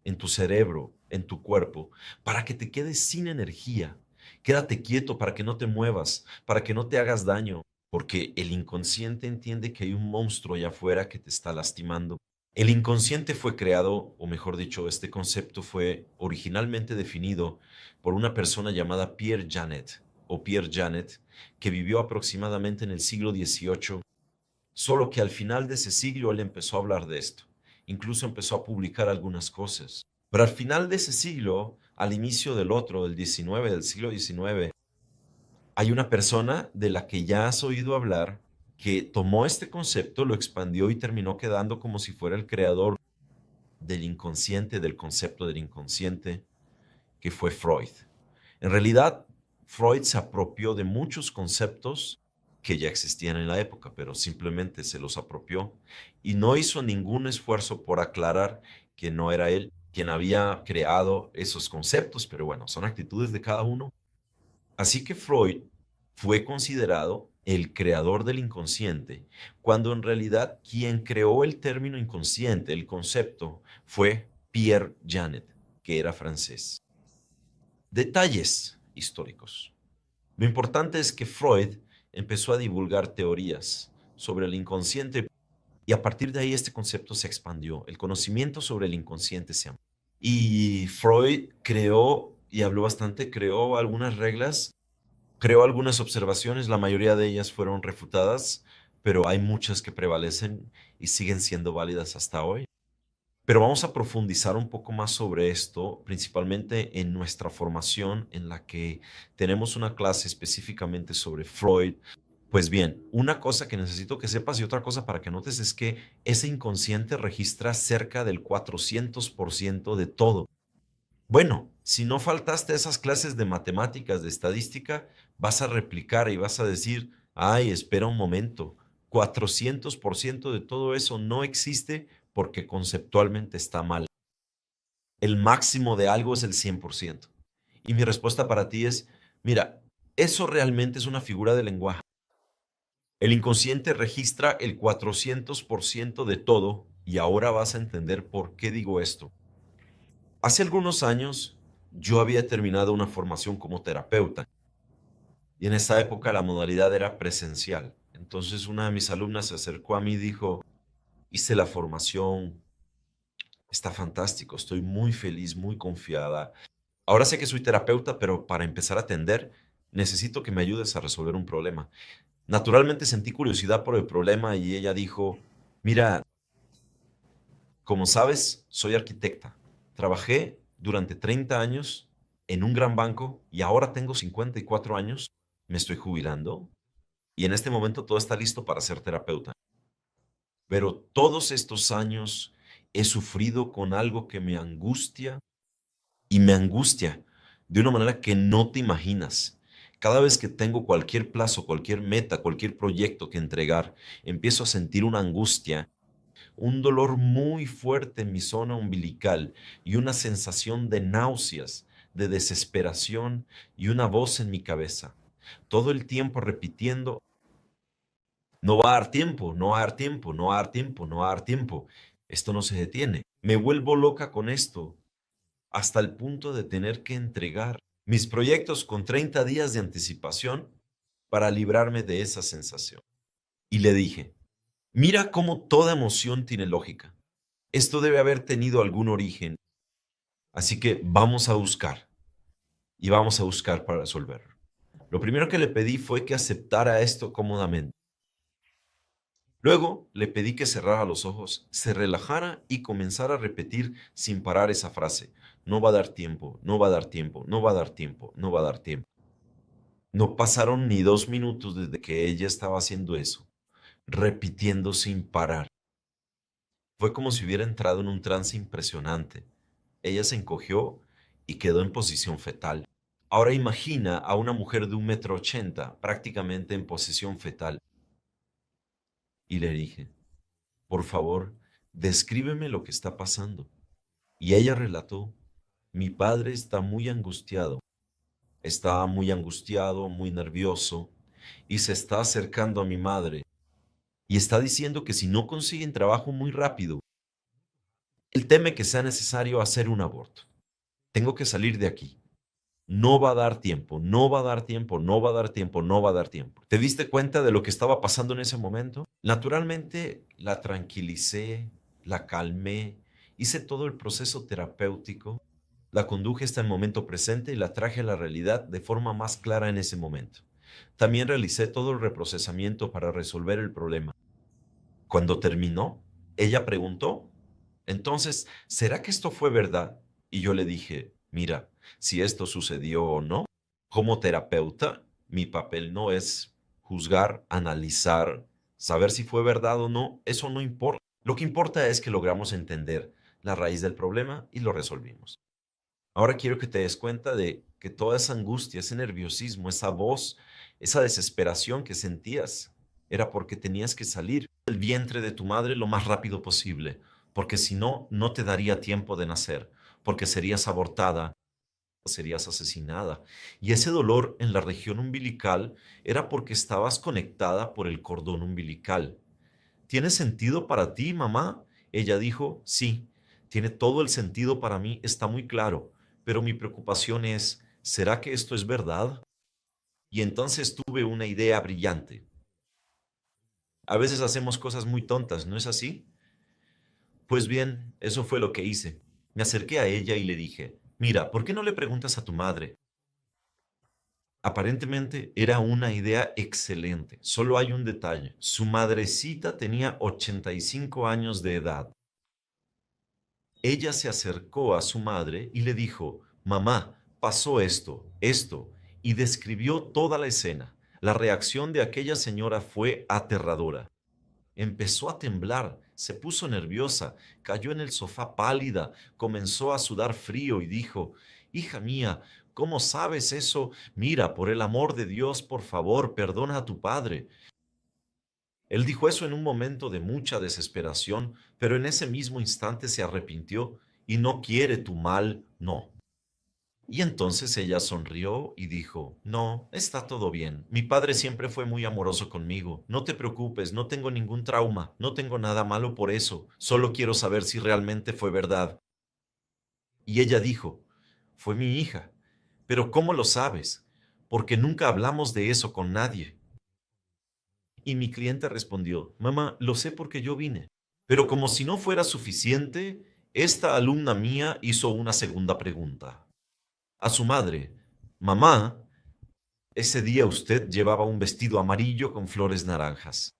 en tu cerebro, en tu cuerpo, para que te quedes sin energía. Quédate quieto para que no te muevas, para que no te hagas daño, porque el inconsciente entiende que hay un monstruo allá afuera que te está lastimando. El inconsciente fue creado, o mejor dicho, este concepto fue originalmente definido por una persona llamada Pierre Janet, o Pierre Janet, que vivió aproximadamente en el siglo XVIII, solo que al final de ese siglo él empezó a hablar de esto. Incluso empezó a publicar algunas cosas. Pero al final de ese siglo, al inicio del otro, del XIX, del siglo XIX, hay una persona de la que ya has oído hablar que tomó este concepto, lo expandió y terminó quedando como si fuera el creador del inconsciente, del concepto del inconsciente, que fue Freud. En realidad, Freud se apropió de muchos conceptos que ya existían en la época, pero simplemente se los apropió y no hizo ningún esfuerzo por aclarar que no era él quien había creado esos conceptos, pero bueno, son actitudes de cada uno. Así que Freud fue considerado el creador del inconsciente, cuando en realidad quien creó el término inconsciente, el concepto, fue Pierre Janet, que era francés. Detalles históricos. Lo importante es que Freud empezó a divulgar teorías sobre el inconsciente y a partir de ahí este concepto se expandió. El conocimiento sobre el inconsciente se amplió. Y Freud creó, y habló bastante, creó algunas reglas, creó algunas observaciones, la mayoría de ellas fueron refutadas, pero hay muchas que prevalecen y siguen siendo válidas hasta hoy. Pero vamos a profundizar un poco más sobre esto, principalmente en nuestra formación, en la que tenemos una clase específicamente sobre Freud. Pues bien, una cosa que necesito que sepas y otra cosa para que notes es que ese inconsciente registra cerca del 400% de todo. Bueno, si no faltaste a esas clases de matemáticas, de estadística, vas a replicar y vas a decir, ay, espera un momento, 400% de todo eso no existe porque conceptualmente está mal. El máximo de algo es el 100%. Y mi respuesta para ti es, mira, eso realmente es una figura de lenguaje. El inconsciente registra el 400% de todo y ahora vas a entender por qué digo esto. Hace algunos años yo había terminado una formación como terapeuta y en esa época la modalidad era presencial. Entonces una de mis alumnas se acercó a mí y dijo, hice la formación, está fantástico, estoy muy feliz, muy confiada. Ahora sé que soy terapeuta, pero para empezar a atender necesito que me ayudes a resolver un problema. Naturalmente sentí curiosidad por el problema y ella dijo, mira, como sabes, soy arquitecta. Trabajé durante 30 años en un gran banco y ahora tengo 54 años, me estoy jubilando y en este momento todo está listo para ser terapeuta. Pero todos estos años he sufrido con algo que me angustia y me angustia de una manera que no te imaginas. Cada vez que tengo cualquier plazo, cualquier meta, cualquier proyecto que entregar, empiezo a sentir una angustia, un dolor muy fuerte en mi zona umbilical y una sensación de náuseas, de desesperación y una voz en mi cabeza. Todo el tiempo repitiendo, no va a dar tiempo, no va a dar tiempo, no va a dar tiempo, no va a dar tiempo. Esto no se detiene. Me vuelvo loca con esto hasta el punto de tener que entregar mis proyectos con 30 días de anticipación para librarme de esa sensación. Y le dije, mira cómo toda emoción tiene lógica. Esto debe haber tenido algún origen, así que vamos a buscar y vamos a buscar para resolverlo. Lo primero que le pedí fue que aceptara esto cómodamente. Luego le pedí que cerrara los ojos, se relajara y comenzara a repetir sin parar esa frase. No va a dar tiempo, no va a dar tiempo, no va a dar tiempo, no va a dar tiempo. No pasaron ni 2 minutos desde que ella estaba haciendo eso, repitiendo sin parar. Fue como si hubiera entrado en un trance impresionante. Ella se encogió y quedó en posición fetal. Ahora imagina a una mujer de 1,80 m prácticamente en posición fetal. Y le dije, por favor, descríbeme lo que está pasando. Y ella relató, mi padre está muy angustiado, muy nervioso, y se está acercando a mi madre, y está diciendo que si no consiguen trabajo muy rápido, él teme que sea necesario hacer un aborto. Tengo que salir de aquí. No va a dar tiempo, no va a dar tiempo, no va a dar tiempo, no va a dar tiempo. ¿Te diste cuenta de lo que estaba pasando en ese momento? Naturalmente la tranquilicé, la calmé, hice todo el proceso terapéutico, la conduje hasta el momento presente y la traje a la realidad de forma más clara en ese momento. También realicé todo el reprocesamiento para resolver el problema. Cuando terminó, ella preguntó, entonces, ¿será que esto fue verdad? Y yo le dije, mira, si esto sucedió o no, como terapeuta, mi papel no es juzgar, analizar, saber si fue verdad o no, eso no importa. Lo que importa es que logramos entender la raíz del problema y lo resolvimos. Ahora quiero que te des cuenta de que toda esa angustia, ese nerviosismo, esa voz, esa desesperación que sentías, era porque tenías que salir del vientre de tu madre lo más rápido posible, porque si no, no te daría tiempo de nacer, porque serías abortada, serías asesinada. Y ese dolor en la región umbilical era porque estabas conectada por el cordón umbilical. ¿Tiene sentido para ti, mamá? Ella dijo, sí, tiene todo el sentido para mí, está muy claro, pero mi preocupación es, ¿será que esto es verdad? Y entonces tuve una idea brillante. A veces hacemos cosas muy tontas, ¿no es así? Pues bien, eso fue lo que hice. Me acerqué a ella y le dije, mira, ¿por qué no le preguntas a tu madre? Aparentemente era una idea excelente. Solo hay un detalle. Su madrecita tenía 85 años de edad. Ella se acercó a su madre y le dijo, mamá, pasó esto, esto, y describió toda la escena. La reacción de aquella señora fue aterradora. Empezó a temblar, se puso nerviosa, cayó en el sofá pálida, comenzó a sudar frío y dijo, hija mía, ¿cómo sabes eso? Mira, por el amor de Dios, por favor, perdona a tu padre. Él dijo eso en un momento de mucha desesperación, pero en ese mismo instante se arrepintió y no quiere tu mal, no. Y entonces ella sonrió y dijo, no, está todo bien. Mi padre siempre fue muy amoroso conmigo. No te preocupes, no tengo ningún trauma, no tengo nada malo por eso. Solo quiero saber si realmente fue verdad. Y ella dijo, fue mi hija. Pero ¿cómo lo sabes? Porque nunca hablamos de eso con nadie. Y mi cliente respondió, mamá, lo sé porque yo vine. Pero como si no fuera suficiente, esta alumna mía hizo una segunda pregunta. A su madre, mamá, ese día usted llevaba un vestido amarillo con flores naranjas.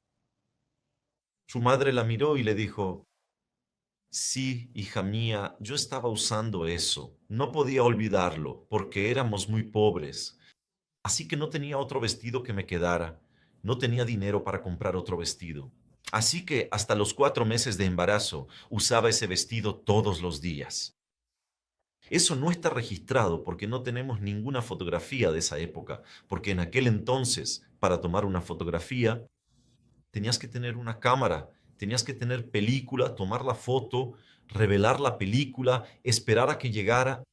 Su madre la miró y le dijo, sí, hija mía, yo estaba usando eso. No podía olvidarlo porque éramos muy pobres. Así que no tenía otro vestido que me quedara. No tenía dinero para comprar otro vestido. Así que hasta los 4 meses de embarazo usaba ese vestido todos los días. Eso no está registrado porque no tenemos ninguna fotografía de esa época, porque en aquel entonces, para tomar una fotografía, tenías que tener una cámara, tenías que tener película, tomar la foto, revelar la película, esperar a que llegara,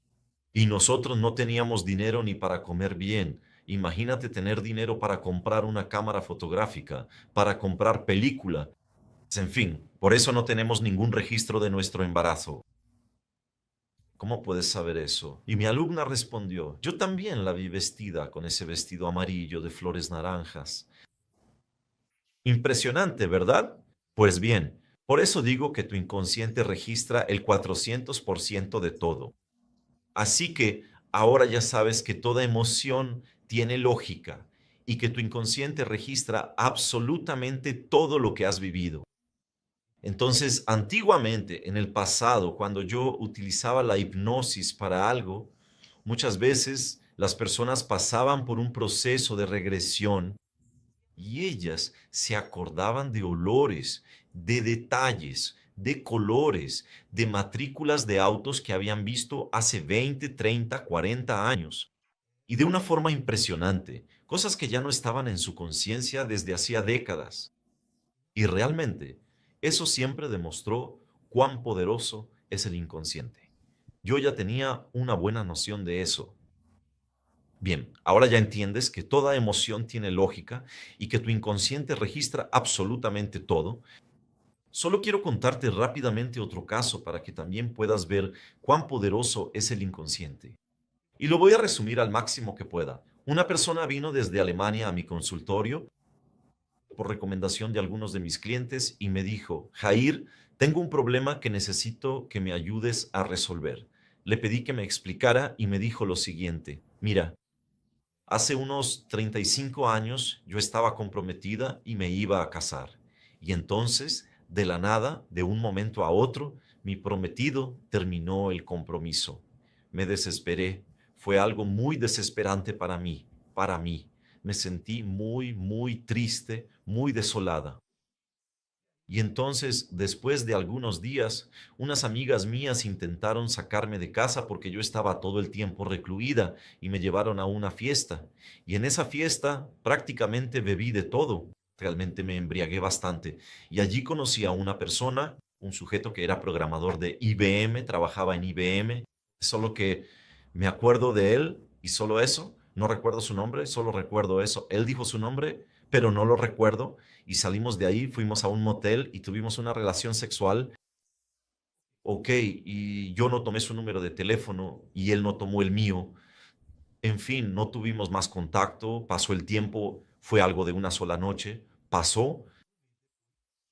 y nosotros no teníamos dinero ni para comer bien. Imagínate tener dinero para comprar una cámara fotográfica, para comprar película. En fin, por eso no tenemos ningún registro de nuestro embarazo. ¿Cómo puedes saber eso? Y mi alumna respondió, yo también la vi vestida con ese vestido amarillo de flores naranjas. Impresionante, ¿verdad? Pues bien, por eso digo que tu inconsciente registra el 400% de todo. Así que ahora ya sabes que toda emoción tiene lógica y que tu inconsciente registra absolutamente todo lo que has vivido. Entonces, antiguamente, en el pasado, cuando yo utilizaba la hipnosis para algo, muchas veces las personas pasaban por un proceso de regresión y ellas se acordaban de olores, de detalles, de colores, de matrículas de autos que habían visto hace 20, 30, 40 años. Y de una forma impresionante, cosas que ya no estaban en su conciencia desde hacía décadas. Y realmente, eso siempre demostró cuán poderoso es el inconsciente. Yo ya tenía una buena noción de eso. Bien, ahora ya entiendes que toda emoción tiene lógica y que tu inconsciente registra absolutamente todo. Solo quiero contarte rápidamente otro caso para que también puedas ver cuán poderoso es el inconsciente. Y lo voy a resumir al máximo que pueda. Una persona vino desde Alemania a mi consultorio por recomendación de algunos de mis clientes y me dijo, Jair, tengo un problema que necesito que me ayudes a resolver. Le pedí que me explicara y me dijo lo siguiente, mira, hace unos 35 años yo estaba comprometida y me iba a casar. Y entonces, de la nada, de un momento a otro, mi prometido terminó el compromiso. Me desesperé. Fue algo muy desesperante para mí, para mí. Me sentí muy, muy triste, muy desolada. Y entonces, después de algunos días, unas amigas mías intentaron sacarme de casa porque yo estaba todo el tiempo recluida y me llevaron a una fiesta. Y en esa fiesta prácticamente bebí de todo. Realmente me embriagué bastante. Y allí conocí a una persona, un sujeto que era programador de IBM, trabajaba en IBM, solo que me acuerdo de él y solo eso. No recuerdo su nombre, solo recuerdo eso. Él dijo su nombre, pero no lo recuerdo y salimos de ahí, fuimos a un motel y tuvimos una relación sexual. Ok, y yo no tomé su número de teléfono y él no tomó el mío. En fin, no tuvimos más contacto, pasó el tiempo, fue algo de una sola noche, pasó.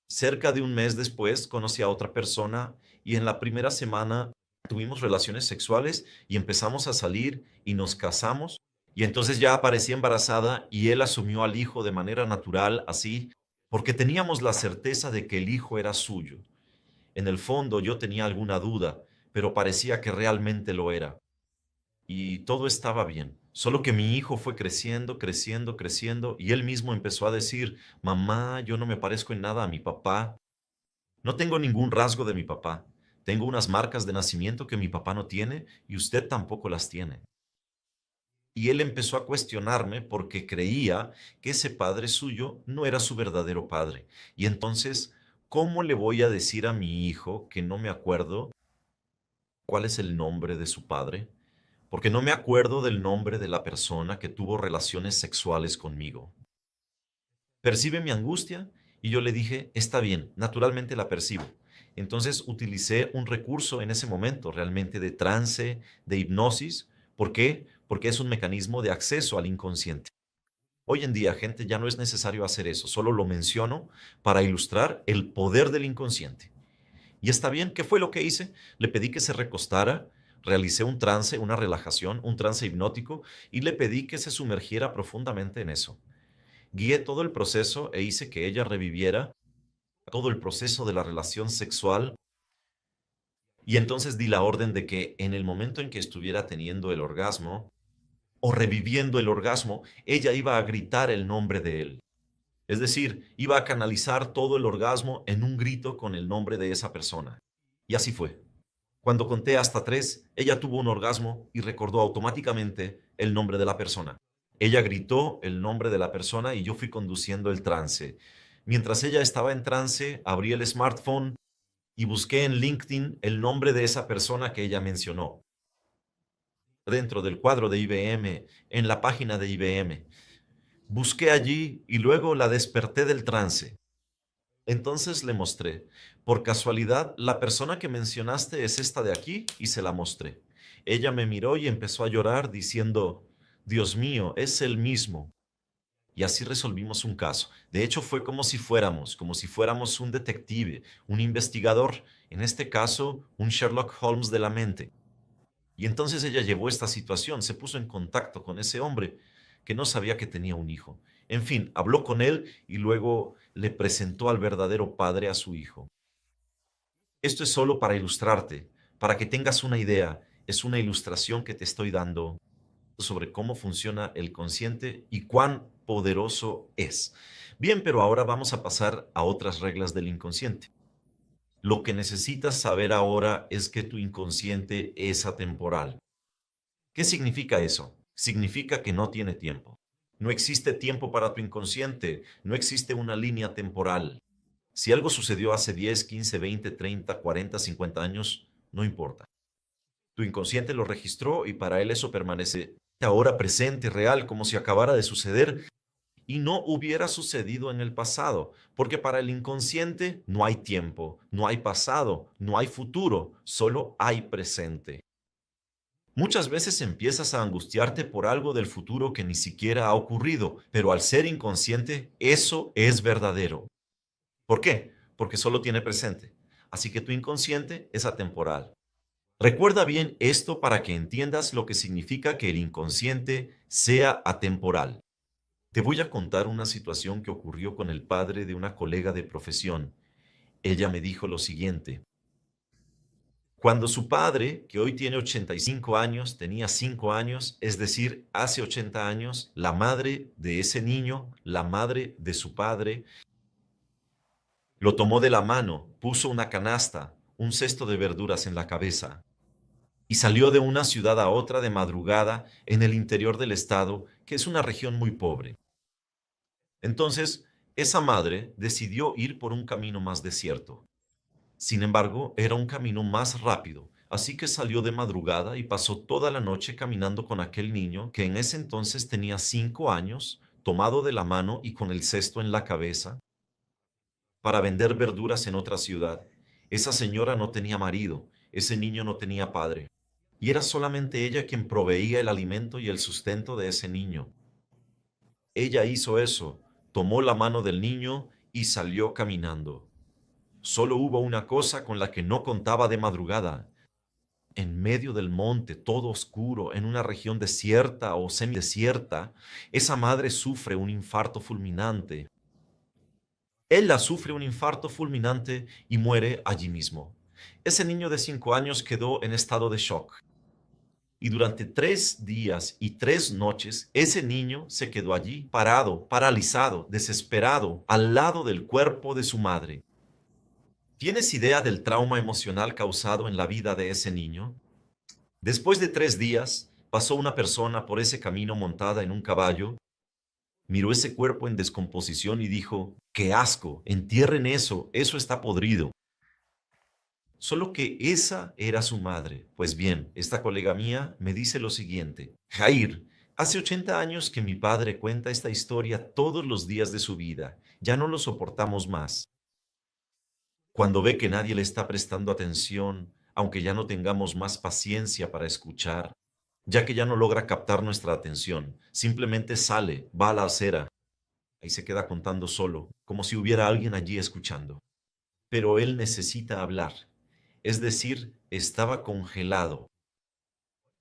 Cerca de un mes después conocí a otra persona y en la primera semana tuvimos relaciones sexuales y empezamos a salir y nos casamos. Y entonces ya aparecí embarazada y él asumió al hijo de manera natural, así, porque teníamos la certeza de que el hijo era suyo. En el fondo yo tenía alguna duda, pero parecía que realmente lo era. Y todo estaba bien. Solo que mi hijo fue creciendo, creciendo, creciendo, y él mismo empezó a decir, mamá, yo no me parezco en nada a mi papá. No tengo ningún rasgo de mi papá. Tengo unas marcas de nacimiento que mi papá no tiene y usted tampoco las tiene. Y él empezó a cuestionarme porque creía que ese padre suyo no era su verdadero padre. Y entonces, ¿cómo le voy a decir a mi hijo que no me acuerdo cuál es el nombre de su padre? Porque no me acuerdo del nombre de la persona que tuvo relaciones sexuales conmigo. ¿Percibe mi angustia? Y yo le dije, está bien, naturalmente la percibo. Entonces utilicé un recurso en ese momento realmente de trance, de hipnosis. ¿Por qué? Porque es un mecanismo de acceso al inconsciente. Hoy en día, gente, ya no es necesario hacer eso, solo lo menciono para ilustrar el poder del inconsciente. Y está bien, ¿qué fue lo que hice? Le pedí que se recostara, realicé un trance, una relajación, un trance hipnótico y le pedí que se sumergiera profundamente en eso. Guié todo el proceso e hice que ella reviviera todo el proceso de la relación sexual y entonces di la orden de que en el momento en que estuviera teniendo el orgasmo o reviviendo el orgasmo, ella iba a gritar el nombre de él. Es decir, iba a canalizar todo el orgasmo en un grito con el nombre de esa persona. Y así fue. Cuando conté hasta 3, ella tuvo un orgasmo y recordó automáticamente el nombre de la persona. Ella gritó el nombre de la persona y yo fui conduciendo el trance. Mientras ella estaba en trance, abrí el smartphone y busqué en LinkedIn el nombre de esa persona que ella mencionó, dentro del cuadro de IBM, en la página de IBM. Busqué allí y luego la desperté del trance. Entonces le mostré. Por casualidad, la persona que mencionaste es esta de aquí y se la mostré. Ella me miró y empezó a llorar diciendo, Dios mío, es el mismo. Y así resolvimos un caso. De hecho, fue como si fuéramos un detective, un investigador, en este caso, un Sherlock Holmes de la mente. Y entonces ella llevó esta situación, se puso en contacto con ese hombre que no sabía que tenía un hijo. En fin, habló con él y luego le presentó al verdadero padre a su hijo. Esto es solo para ilustrarte, para que tengas una idea. Es una ilustración que te estoy dando sobre cómo funciona el consciente y cuán poderoso es. Bien, pero ahora vamos a pasar a otras reglas del inconsciente. Lo que necesitas saber ahora es que tu inconsciente es atemporal. ¿Qué significa eso? Significa que no tiene tiempo. No existe tiempo para tu inconsciente, no existe una línea temporal. Si algo sucedió hace 10, 15, 20, 30, 40, 50 años, no importa. Tu inconsciente lo registró y para él eso permanece ahora presente, real, como si acabara de suceder y no hubiera sucedido en el pasado, porque para el inconsciente no hay tiempo, no hay pasado, no hay futuro, solo hay presente. Muchas veces empiezas a angustiarte por algo del futuro que ni siquiera ha ocurrido, pero al ser inconsciente, eso es verdadero. ¿Por qué? Porque solo tiene presente. Así que tu inconsciente es atemporal. Recuerda bien esto para que entiendas lo que significa que el inconsciente sea atemporal. Te voy a contar una situación que ocurrió con el padre de una colega de profesión. Ella me dijo lo siguiente. Cuando su padre, que hoy tiene 85 años, tenía 5 años, es decir, hace 80 años, la madre de ese niño, la madre de su padre, lo tomó de la mano, puso una canasta, un cesto de verduras en la cabeza y salió de una ciudad a otra de madrugada en el interior del estado, que es una región muy pobre. Entonces, esa madre decidió ir por un camino más desierto. Sin embargo, era un camino más rápido, así que salió de madrugada y pasó toda la noche caminando con aquel niño que en ese entonces tenía 5 años, tomado de la mano y con el cesto en la cabeza, para vender verduras en otra ciudad. Esa señora no tenía marido, ese niño no tenía padre, y era solamente ella quien proveía el alimento y el sustento de ese niño. Ella hizo eso, tomó la mano del niño y salió caminando. Solo hubo una cosa con la que no contaba de madrugada. En medio del monte, todo oscuro, en una región desierta o semidesierta, esa madre sufre un infarto fulminante. Ella sufre un infarto fulminante y muere allí mismo. Ese niño de 5 años quedó en estado de shock. Y durante 3 días y 3 noches, ese niño se quedó allí, parado, paralizado, desesperado, al lado del cuerpo de su madre. ¿Tienes idea del trauma emocional causado en la vida de ese niño? Después de 3 días, pasó una persona por ese camino montada en un caballo, miró ese cuerpo en descomposición y dijo, ¡qué asco! Entierren eso, eso está podrido. Solo que esa era su madre. Pues bien, esta colega mía me dice lo siguiente, Jair, hace 80 años que mi padre cuenta esta historia todos los días de su vida, ya no lo soportamos más. Cuando ve que nadie le está prestando atención, aunque ya no tengamos más paciencia para escuchar, ya que ya no logra captar nuestra atención, simplemente sale, va a la acera y se queda contando solo, como si hubiera alguien allí escuchando. Pero él necesita hablar, es decir, estaba congelado.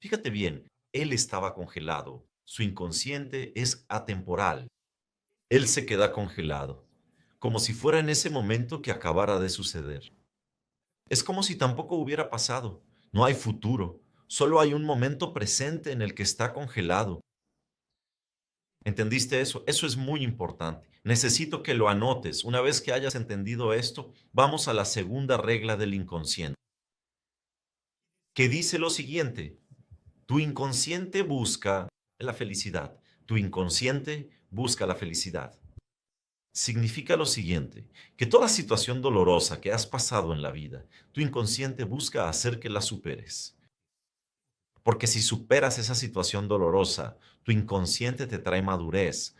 Fíjate bien, él estaba congelado, su inconsciente es atemporal. Él se queda congelado, como si fuera en ese momento que acabara de suceder. Es como si tampoco hubiera pasado. No hay futuro. Solo hay un momento presente en el que está congelado. ¿Entendiste eso? Eso es muy importante. Necesito que lo anotes. Una vez que hayas entendido esto, vamos a la segunda regla del inconsciente, que dice lo siguiente: tu inconsciente busca la felicidad. Tu inconsciente busca la felicidad. Significa lo siguiente, que toda situación dolorosa que has pasado en la vida, tu inconsciente busca hacer que la superes. Porque si superas esa situación dolorosa, tu inconsciente te trae madurez,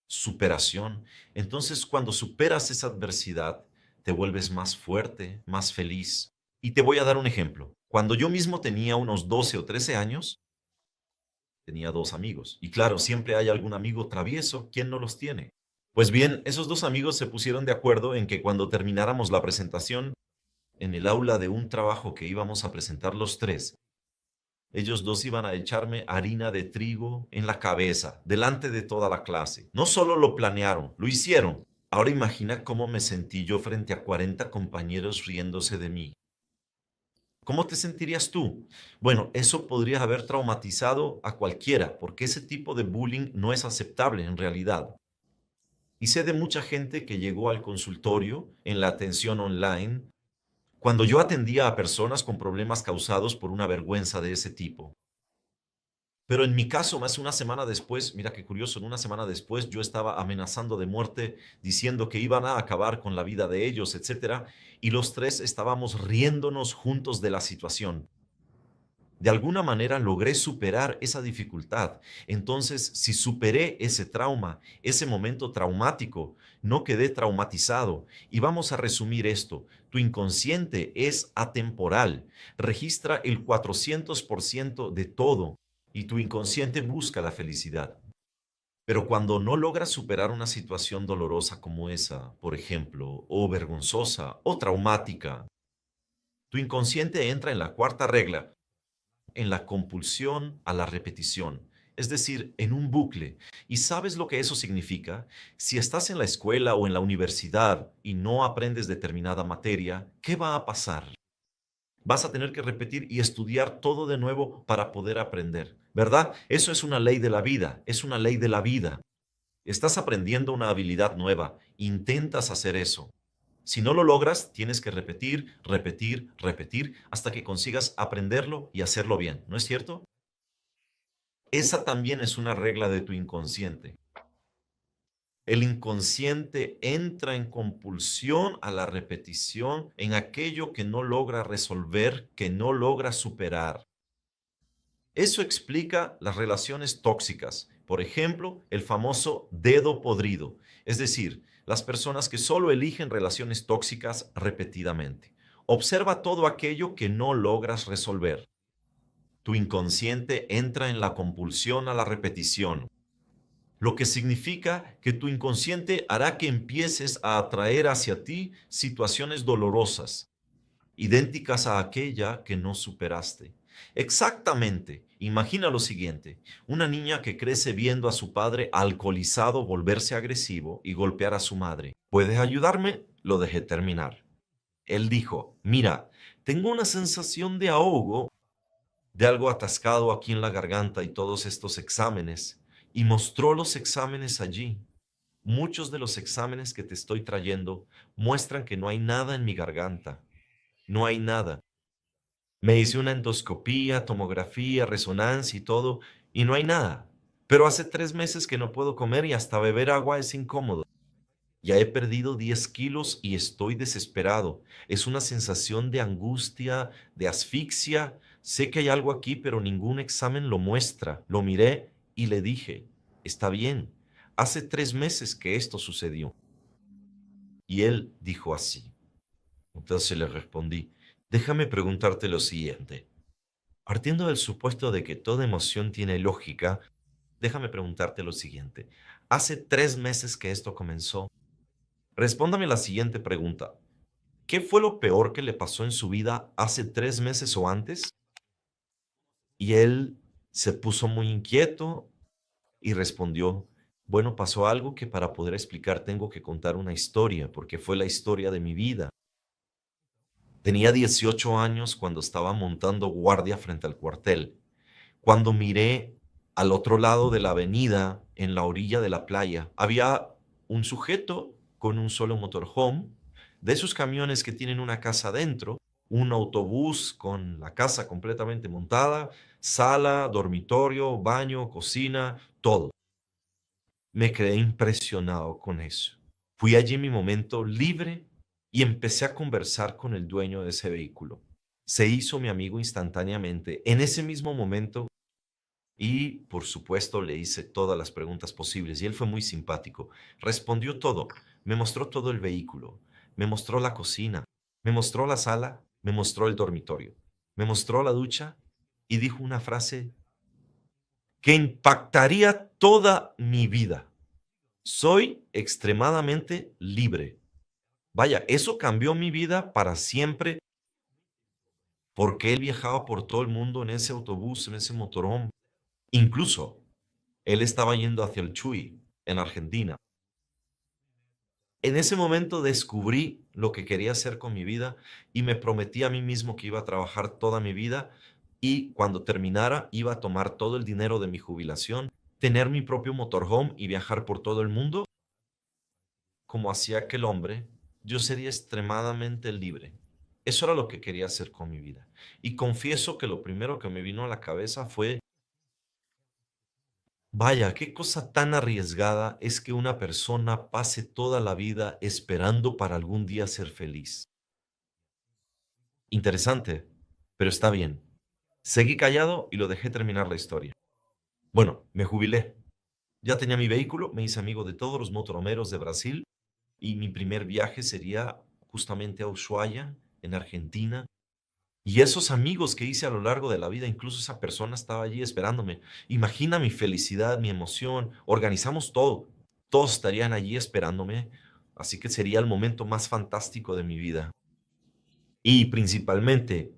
superación. Entonces, cuando superas esa adversidad, te vuelves más fuerte, más feliz. Y te voy a dar un ejemplo. Cuando yo mismo tenía unos 12 o 13 años, tenía dos amigos. Y claro, siempre hay algún amigo travieso. ¿Quién no los tiene? Pues bien, esos dos amigos se pusieron de acuerdo en que cuando termináramos la presentación en el aula de un trabajo que íbamos a presentar los tres, ellos dos iban a echarme harina de trigo en la cabeza, delante de toda la clase. No solo lo planearon, lo hicieron. Ahora imagina cómo me sentí yo frente a 40 compañeros riéndose de mí. ¿Cómo te sentirías tú? Bueno, eso podría haber traumatizado a cualquiera, porque ese tipo de bullying no es aceptable en realidad. Y sé de mucha gente que llegó al consultorio en la atención online cuando yo atendía a personas con problemas causados por una vergüenza de ese tipo. Pero en mi caso, más una semana después, mira qué curioso, en una semana después yo estaba amenazando de muerte, diciendo que iban a acabar con la vida de ellos, etcétera, y los tres estábamos riéndonos juntos de la situación. De alguna manera logré superar esa dificultad. Entonces, si superé ese trauma, ese momento traumático, no quedé traumatizado. Y vamos a resumir esto. Tu inconsciente es atemporal, registra el 400% de todo y tu inconsciente busca la felicidad. Pero cuando no logras superar una situación dolorosa como esa, por ejemplo, o vergonzosa o traumática, tu inconsciente entra en la cuarta regla, en la compulsión a la repetición, es decir, en un bucle. ¿Y sabes lo que eso significa? Si estás en la escuela o en la universidad y no aprendes determinada materia, ¿qué va a pasar? Vas a tener que repetir y estudiar todo de nuevo para poder aprender, ¿verdad? Eso es una ley de la vida, es una ley de la vida. Estás aprendiendo una habilidad nueva, intentas hacer eso. Si no lo logras, tienes que repetir, repetir, repetir hasta que consigas aprenderlo y hacerlo bien, ¿no es cierto? Esa también es una regla de tu inconsciente. El inconsciente entra en compulsión a la repetición en aquello que no logra resolver, que no logra superar. Eso explica las relaciones tóxicas. Por ejemplo, el famoso dedo podrido, es decir, las personas que solo eligen relaciones tóxicas repetidamente. Observa todo aquello que no logras resolver. Tu inconsciente entra en la compulsión a la repetición, lo que significa que tu inconsciente hará que empieces a atraer hacia ti situaciones dolorosas, idénticas a aquella que no superaste. Exactamente. Imagina lo siguiente, una niña que crece viendo a su padre alcoholizado volverse agresivo y golpear a su madre. ¿Puedes ayudarme? Lo dejé terminar. Él dijo, mira, tengo una sensación de ahogo, de algo atascado aquí en la garganta y todos estos exámenes. Y mostró los exámenes allí. Muchos de los exámenes que te estoy trayendo muestran que no hay nada en mi garganta. No hay nada. Me hice una endoscopía, tomografía, resonancia y todo, y no hay nada. Pero hace 3 meses que no puedo comer y hasta beber agua es incómodo. Ya he perdido 10 kilos y estoy desesperado. Es una sensación de angustia, de asfixia. Sé que hay algo aquí, pero ningún examen lo muestra. Lo miré y le dije, está bien, hace 3 meses que esto sucedió. Y él dijo así. Entonces le respondí, déjame preguntarte lo siguiente. Partiendo del supuesto de que toda emoción tiene lógica, déjame preguntarte lo siguiente. Hace 3 meses que esto comenzó. Respóndame la siguiente pregunta. ¿Qué fue lo peor que le pasó en su vida hace 3 meses o antes? Y él se puso muy inquieto y respondió, bueno, pasó algo que para poder explicar tengo que contar una historia, porque fue la historia de mi vida. Tenía 18 años cuando estaba montando guardia frente al cuartel. Cuando miré al otro lado de la avenida, en la orilla de la playa, había un sujeto con un solo motorhome, de esos camiones que tienen una casa dentro, un autobús con la casa completamente montada, sala, dormitorio, baño, cocina, todo. Me quedé impresionado con eso. Fui allí en mi momento libre y empecé a conversar con el dueño de ese vehículo. Se hizo mi amigo instantáneamente. En ese mismo momento y, por supuesto, le hice todas las preguntas posibles y él fue muy simpático. Respondió todo. Me mostró todo el vehículo, me mostró la cocina, me mostró la sala, me mostró el dormitorio, me mostró la ducha y dijo una frase que impactaría toda mi vida. Soy extremadamente libre. Vaya, eso cambió mi vida para siempre porque él viajaba por todo el mundo en ese autobús, en ese motorhome. Incluso él estaba yendo hacia el Chuy, en Argentina. En ese momento descubrí lo que quería hacer con mi vida y me prometí a mí mismo que iba a trabajar toda mi vida y cuando terminara iba a tomar todo el dinero de mi jubilación, tener mi propio motorhome y viajar por todo el mundo. Como hacía aquel hombre, yo sería extremadamente libre. Eso era lo que quería hacer con mi vida. Y confieso que lo primero que me vino a la cabeza fue: vaya, qué cosa tan arriesgada es que una persona pase toda la vida esperando para algún día ser feliz. Interesante, pero está bien. Seguí callado y lo dejé terminar la historia. Bueno, me jubilé. Ya tenía mi vehículo, me hice amigo de todos los motoromeros de Brasil y mi primer viaje sería justamente a Ushuaia, en Argentina. Y esos amigos que hice a lo largo de la vida, incluso esa persona estaba allí esperándome. Imagina mi felicidad, mi emoción. Organizamos todo. Todos estarían allí esperándome. Así que sería el momento más fantástico de mi vida. Y principalmente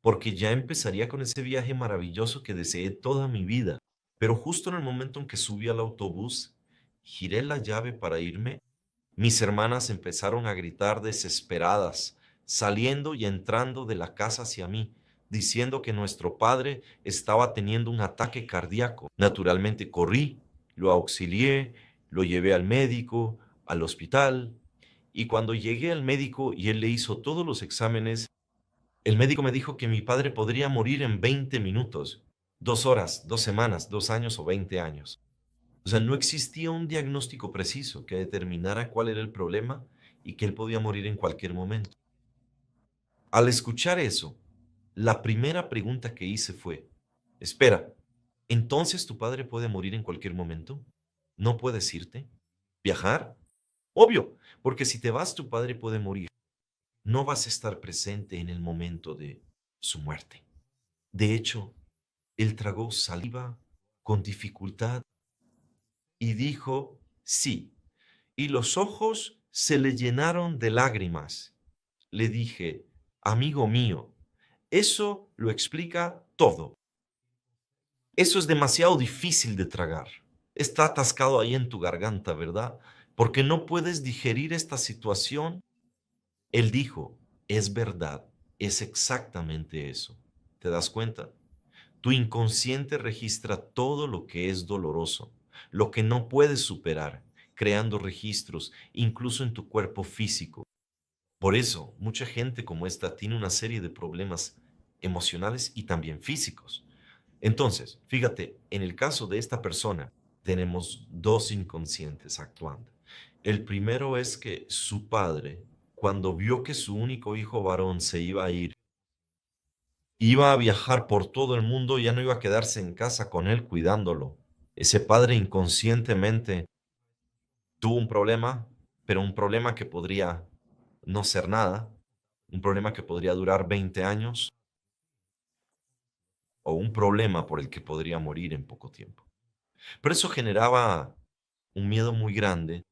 porque ya empezaría con ese viaje maravilloso que deseé toda mi vida. Pero justo en el momento en que subí al autobús, giré la llave para irme. Mis hermanas empezaron a gritar desesperadas, saliendo y entrando de la casa hacia mí, diciendo que nuestro padre estaba teniendo un ataque cardíaco. Naturalmente corrí, lo auxilié, lo llevé al médico, al hospital, y cuando llegué al médico y él le hizo todos los exámenes, el médico me dijo que mi padre podría morir en 20 minutos, 2 horas, 2 semanas, 2 años o 20 años. O sea, no existía un diagnóstico preciso que determinara cuál era el problema y que él podía morir en cualquier momento. Al escuchar eso, la primera pregunta que hice fue: espera, ¿entonces tu padre puede morir en cualquier momento? ¿No puedes irte? ¿Viajar? Obvio, porque si te vas tu padre puede morir. No vas a estar presente en el momento de su muerte. De hecho, él tragó saliva con dificultad y dijo sí, y los ojos se le llenaron de lágrimas. Le dije: amigo mío, eso lo explica todo. Eso es demasiado difícil de tragar. Está atascado ahí en tu garganta, ¿verdad? Porque no puedes digerir esta situación. Él dijo: es verdad, es exactamente eso. ¿Te das cuenta? Tu inconsciente registra todo lo que es doloroso, lo que no puedes superar, creando registros, incluso en tu cuerpo físico. Por eso, mucha gente como esta tiene una serie de problemas emocionales y también físicos. Entonces, fíjate, en el caso de esta persona, tenemos dos inconscientes actuando. El primero es que su padre, cuando vio que su único hijo varón se iba a ir, iba a viajar por todo el mundo, ya no iba a quedarse en casa con él cuidándolo. Ese padre inconscientemente tuvo un problema, pero un problema que podría no ser nada, un problema que podría durar 20 años o un problema por el que podría morir en poco tiempo. Pero eso generaba un miedo muy grande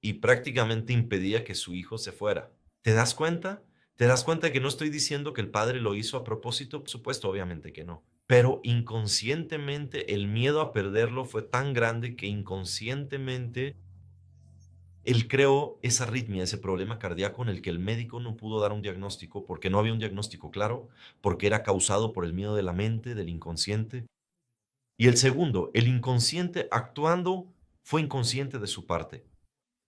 y prácticamente impedía que su hijo se fuera. ¿Te das cuenta? ¿Te das cuenta que no estoy diciendo que el padre lo hizo a propósito? Por supuesto, obviamente que no. Pero inconscientemente el miedo a perderlo fue tan grande que inconscientemente él creó esa arritmia, ese problema cardíaco en el que el médico no pudo dar un diagnóstico porque no había un diagnóstico claro, porque era causado por el miedo de la mente, del inconsciente. Y el segundo, el inconsciente actuando fue inconsciente de su parte.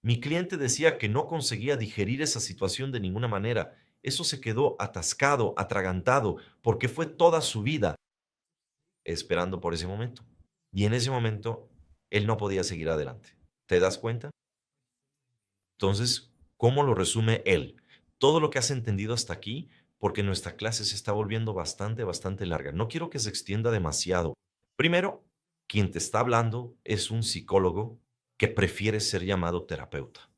Mi cliente decía que no conseguía digerir esa situación de ninguna manera. Eso se quedó atascado, atragantado, porque fue toda su vida esperando por ese momento. Y en ese momento, él no podía seguir adelante. ¿Te das cuenta? Entonces, ¿cómo lo resume él? Todo lo que has entendido hasta aquí, porque nuestra clase se está volviendo bastante larga. No quiero que se extienda demasiado. Primero, quien te está hablando es un psicólogo que prefiere ser llamado terapeuta.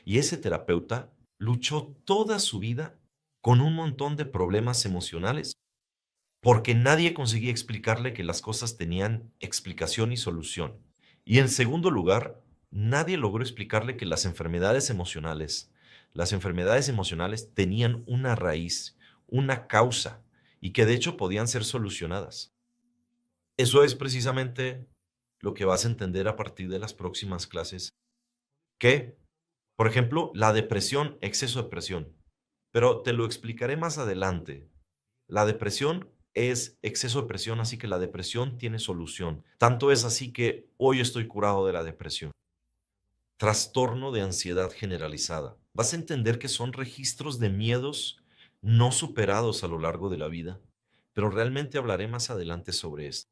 Y ese terapeuta luchó toda su vida con un montón de problemas emocionales porque nadie conseguía explicarle que las cosas tenían explicación y solución. Y en segundo lugar, nadie logró explicarle que las enfermedades emocionales tenían una raíz, una causa, y que de hecho podían ser solucionadas. Eso es precisamente lo que vas a entender a partir de las próximas clases, que, por ejemplo, la depresión, exceso de presión, pero te lo explicaré más adelante. La depresión es exceso de presión, así que la depresión tiene solución. Tanto es así que hoy estoy curado de la depresión. Trastorno de ansiedad generalizada. Vas a entender que son registros de miedos no superados a lo largo de la vida, pero realmente hablaré más adelante sobre esto.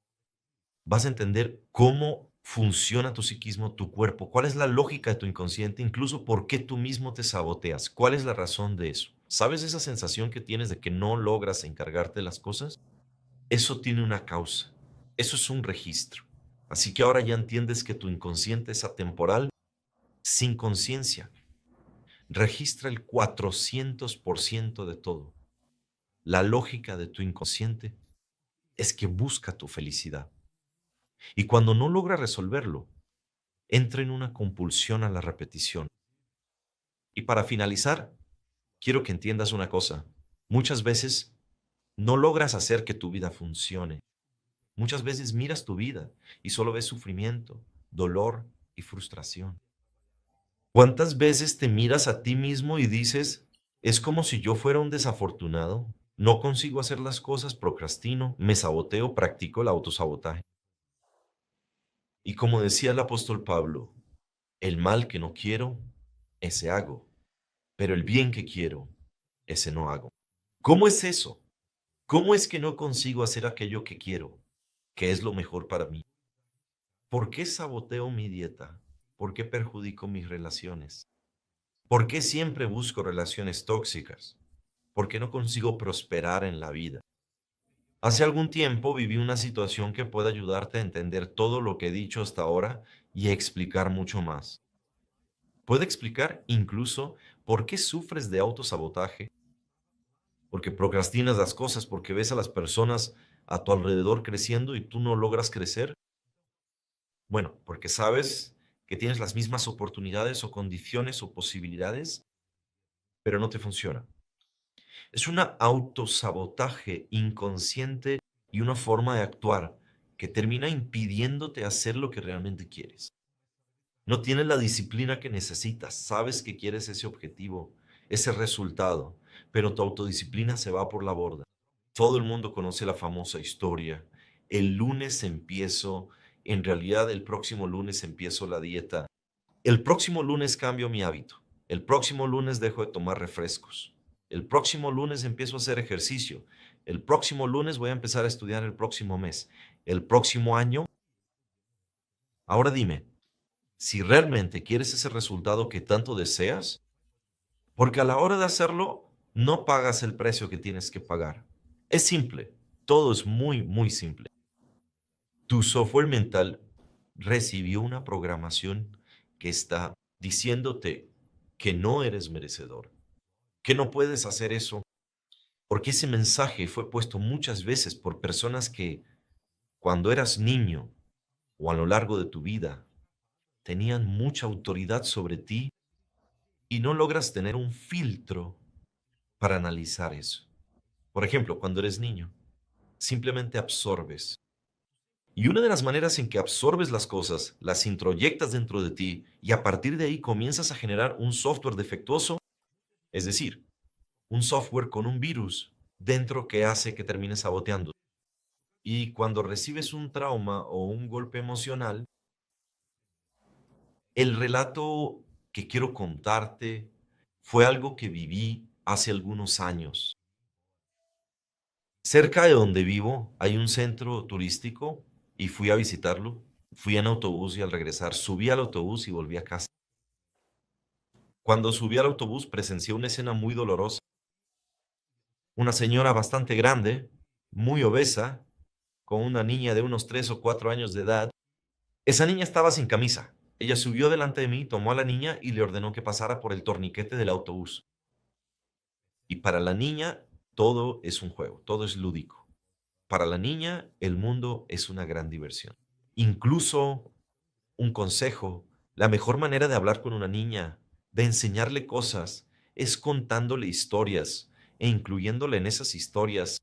Vas a entender cómo funciona tu psiquismo, tu cuerpo, cuál es la lógica de tu inconsciente, incluso por qué tú mismo te saboteas, cuál es la razón de eso. ¿Sabes esa sensación que tienes de que no logras encargarte de las cosas? Eso tiene una causa. Eso es un registro. Así que ahora ya entiendes que tu inconsciente es atemporal, sin conciencia. Registra el 400% de todo. La lógica de tu inconsciente es que busca tu felicidad. Y cuando no logra resolverlo, entra en una compulsión a la repetición. Y para finalizar, quiero que entiendas una cosa. Muchas veces no logras hacer que tu vida funcione. Muchas veces miras tu vida y solo ves sufrimiento, dolor y frustración. ¿Cuántas veces te miras a ti mismo y dices, es como si yo fuera un desafortunado? No consigo hacer las cosas, procrastino, me saboteo, practico el autosabotaje. Y como decía el apóstol Pablo, el mal que no quiero, ese hago, pero el bien que quiero, ese no hago. ¿Cómo es eso? ¿Cómo es que no consigo hacer aquello que quiero, que es lo mejor para mí? ¿Por qué saboteo mi dieta? ¿Por qué perjudico mis relaciones? ¿Por qué siempre busco relaciones tóxicas? ¿Por qué no consigo prosperar en la vida? Hace algún tiempo viví una situación que puede ayudarte a entender todo lo que he dicho hasta ahora y a explicar mucho más. Puede explicar incluso por qué sufres de autosabotaje, porque procrastinas las cosas, porque ves a las personas a tu alrededor creciendo y tú no logras crecer. Bueno, porque sabes que tienes las mismas oportunidades o condiciones o posibilidades, pero no te funciona. Es un autosabotaje inconsciente y una forma de actuar que termina impidiéndote hacer lo que realmente quieres. No tienes la disciplina que necesitas, sabes que quieres ese objetivo, ese resultado, pero tu autodisciplina se va por la borda. Todo el mundo conoce la famosa historia. El lunes empiezo, en realidad el próximo lunes empiezo la dieta. El próximo lunes cambio mi hábito. El próximo lunes dejo de tomar refrescos. El próximo lunes empiezo a hacer ejercicio. El próximo lunes voy a empezar a estudiar el próximo mes. El próximo año. Ahora dime, si realmente quieres ese resultado que tanto deseas, porque a la hora de hacerlo no pagas el precio que tienes que pagar. Es simple, todo es muy simple. Tu software mental recibió una programación que está diciéndote que no eres merecedor, que no puedes hacer eso, porque ese mensaje fue puesto muchas veces por personas que cuando eras niño o a lo largo de tu vida tenían mucha autoridad sobre ti y no logras tener un filtro para analizar eso. Por ejemplo, cuando eres niño, simplemente absorbes. Y una de las maneras en que absorbes las cosas, las introyectas dentro de ti y a partir de ahí comienzas a generar un software defectuoso, es decir, un software con un virus dentro que hace que termines saboteando. Y cuando recibes un trauma o un golpe emocional, el relato que quiero contarte fue algo que viví hace algunos años. Cerca de donde vivo hay un centro turístico y fui a visitarlo. Fui en autobús y al regresar subí al autobús y volví a casa. Cuando subí al autobús presencié una escena muy dolorosa. Una señora bastante grande, muy obesa, con una niña de unos 3 o 4 años de edad. Esa niña estaba sin camisa. Ella subió delante de mí, tomó a la niña y le ordenó que pasara por el torniquete del autobús. Y para la niña todo es un juego, todo es lúdico. Para la niña el mundo es una gran diversión. Incluso un consejo, la mejor manera de hablar con una niña, de enseñarle cosas, es contándole historias e incluyéndole en esas historias.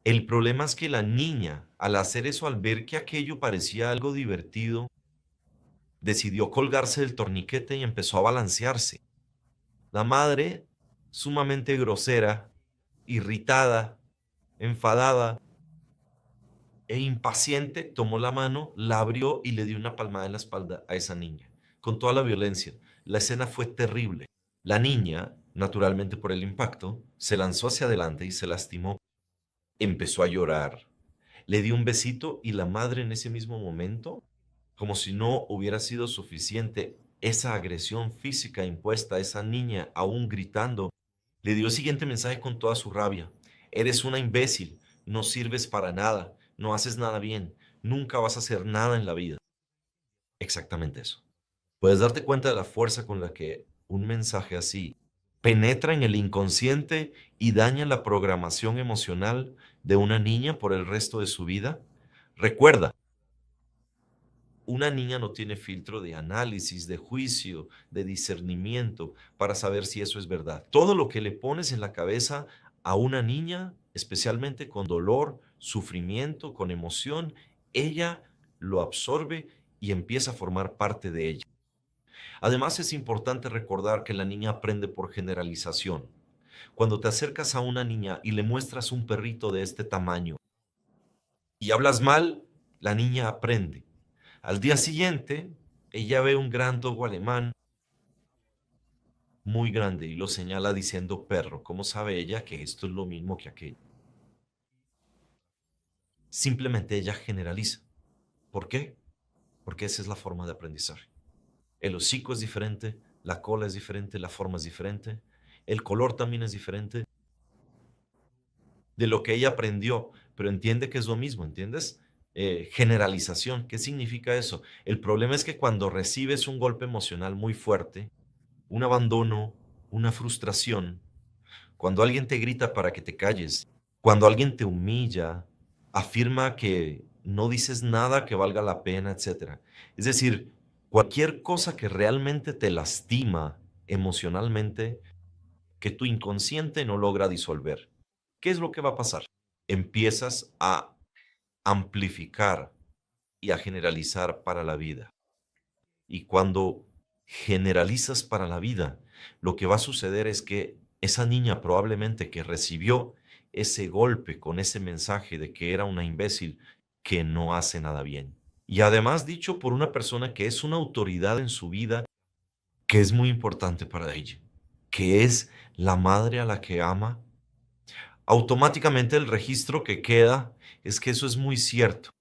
El problema es que la niña, al hacer eso, al ver que aquello parecía algo divertido, decidió colgarse del torniquete y empezó a balancearse. La madre, sumamente grosera, irritada, enfadada e impaciente, tomó la mano, la abrió y le dio una palmada en la espalda a esa niña, con toda la violencia. La escena fue terrible. La niña, naturalmente por el impacto, se lanzó hacia adelante y se lastimó. Empezó a llorar. Le dio un besito y la madre en ese mismo momento, como si no hubiera sido suficiente esa agresión física impuesta a esa niña, aún gritando, le dio el siguiente mensaje con toda su rabia. Eres una imbécil, no sirves para nada, no haces nada bien, nunca vas a hacer nada en la vida. Exactamente eso. Puedes darte cuenta de la fuerza con la que un mensaje así penetra en el inconsciente y daña la programación emocional de una niña por el resto de su vida. Recuerda, una niña no tiene filtro de análisis, de juicio, de discernimiento para saber si eso es verdad. Todo lo que le pones en la cabeza a una niña, especialmente con dolor, sufrimiento, con emoción, ella lo absorbe y empieza a formar parte de ella. Además, es importante recordar que la niña aprende por generalización. Cuando te acercas a una niña y le muestras un perrito de este tamaño y hablas mal, la niña aprende. Al día siguiente, ella ve un gran dogo alemán muy grande y lo señala diciendo perro. ¿Cómo sabe ella que esto es lo mismo que aquello? Simplemente ella generaliza. ¿Por qué? Porque esa es la forma de aprendizaje. El hocico es diferente, la cola es diferente, la forma es diferente, el color también es diferente de lo que ella aprendió, pero entiende que es lo mismo, ¿entiendes? Generalización, ¿qué significa eso? El problema es que cuando recibes un golpe emocional muy fuerte, un abandono, una frustración, cuando alguien te grita para que te calles, cuando alguien te humilla, afirma que no dices nada que valga la pena, etcétera. Es decir, cualquier cosa que realmente te lastima emocionalmente, que tu inconsciente no logra disolver. ¿Qué es lo que va a pasar? Empiezas a amplificar y a generalizar para la vida. Y cuando generalizas para la vida, lo que va a suceder es que esa niña probablemente que recibió ese golpe con ese mensaje de que era una imbécil que no hace nada bien. Y además dicho por una persona que es una autoridad en su vida, que es muy importante para ella, que es la madre a la que ama, automáticamente el registro que queda es que eso es muy cierto.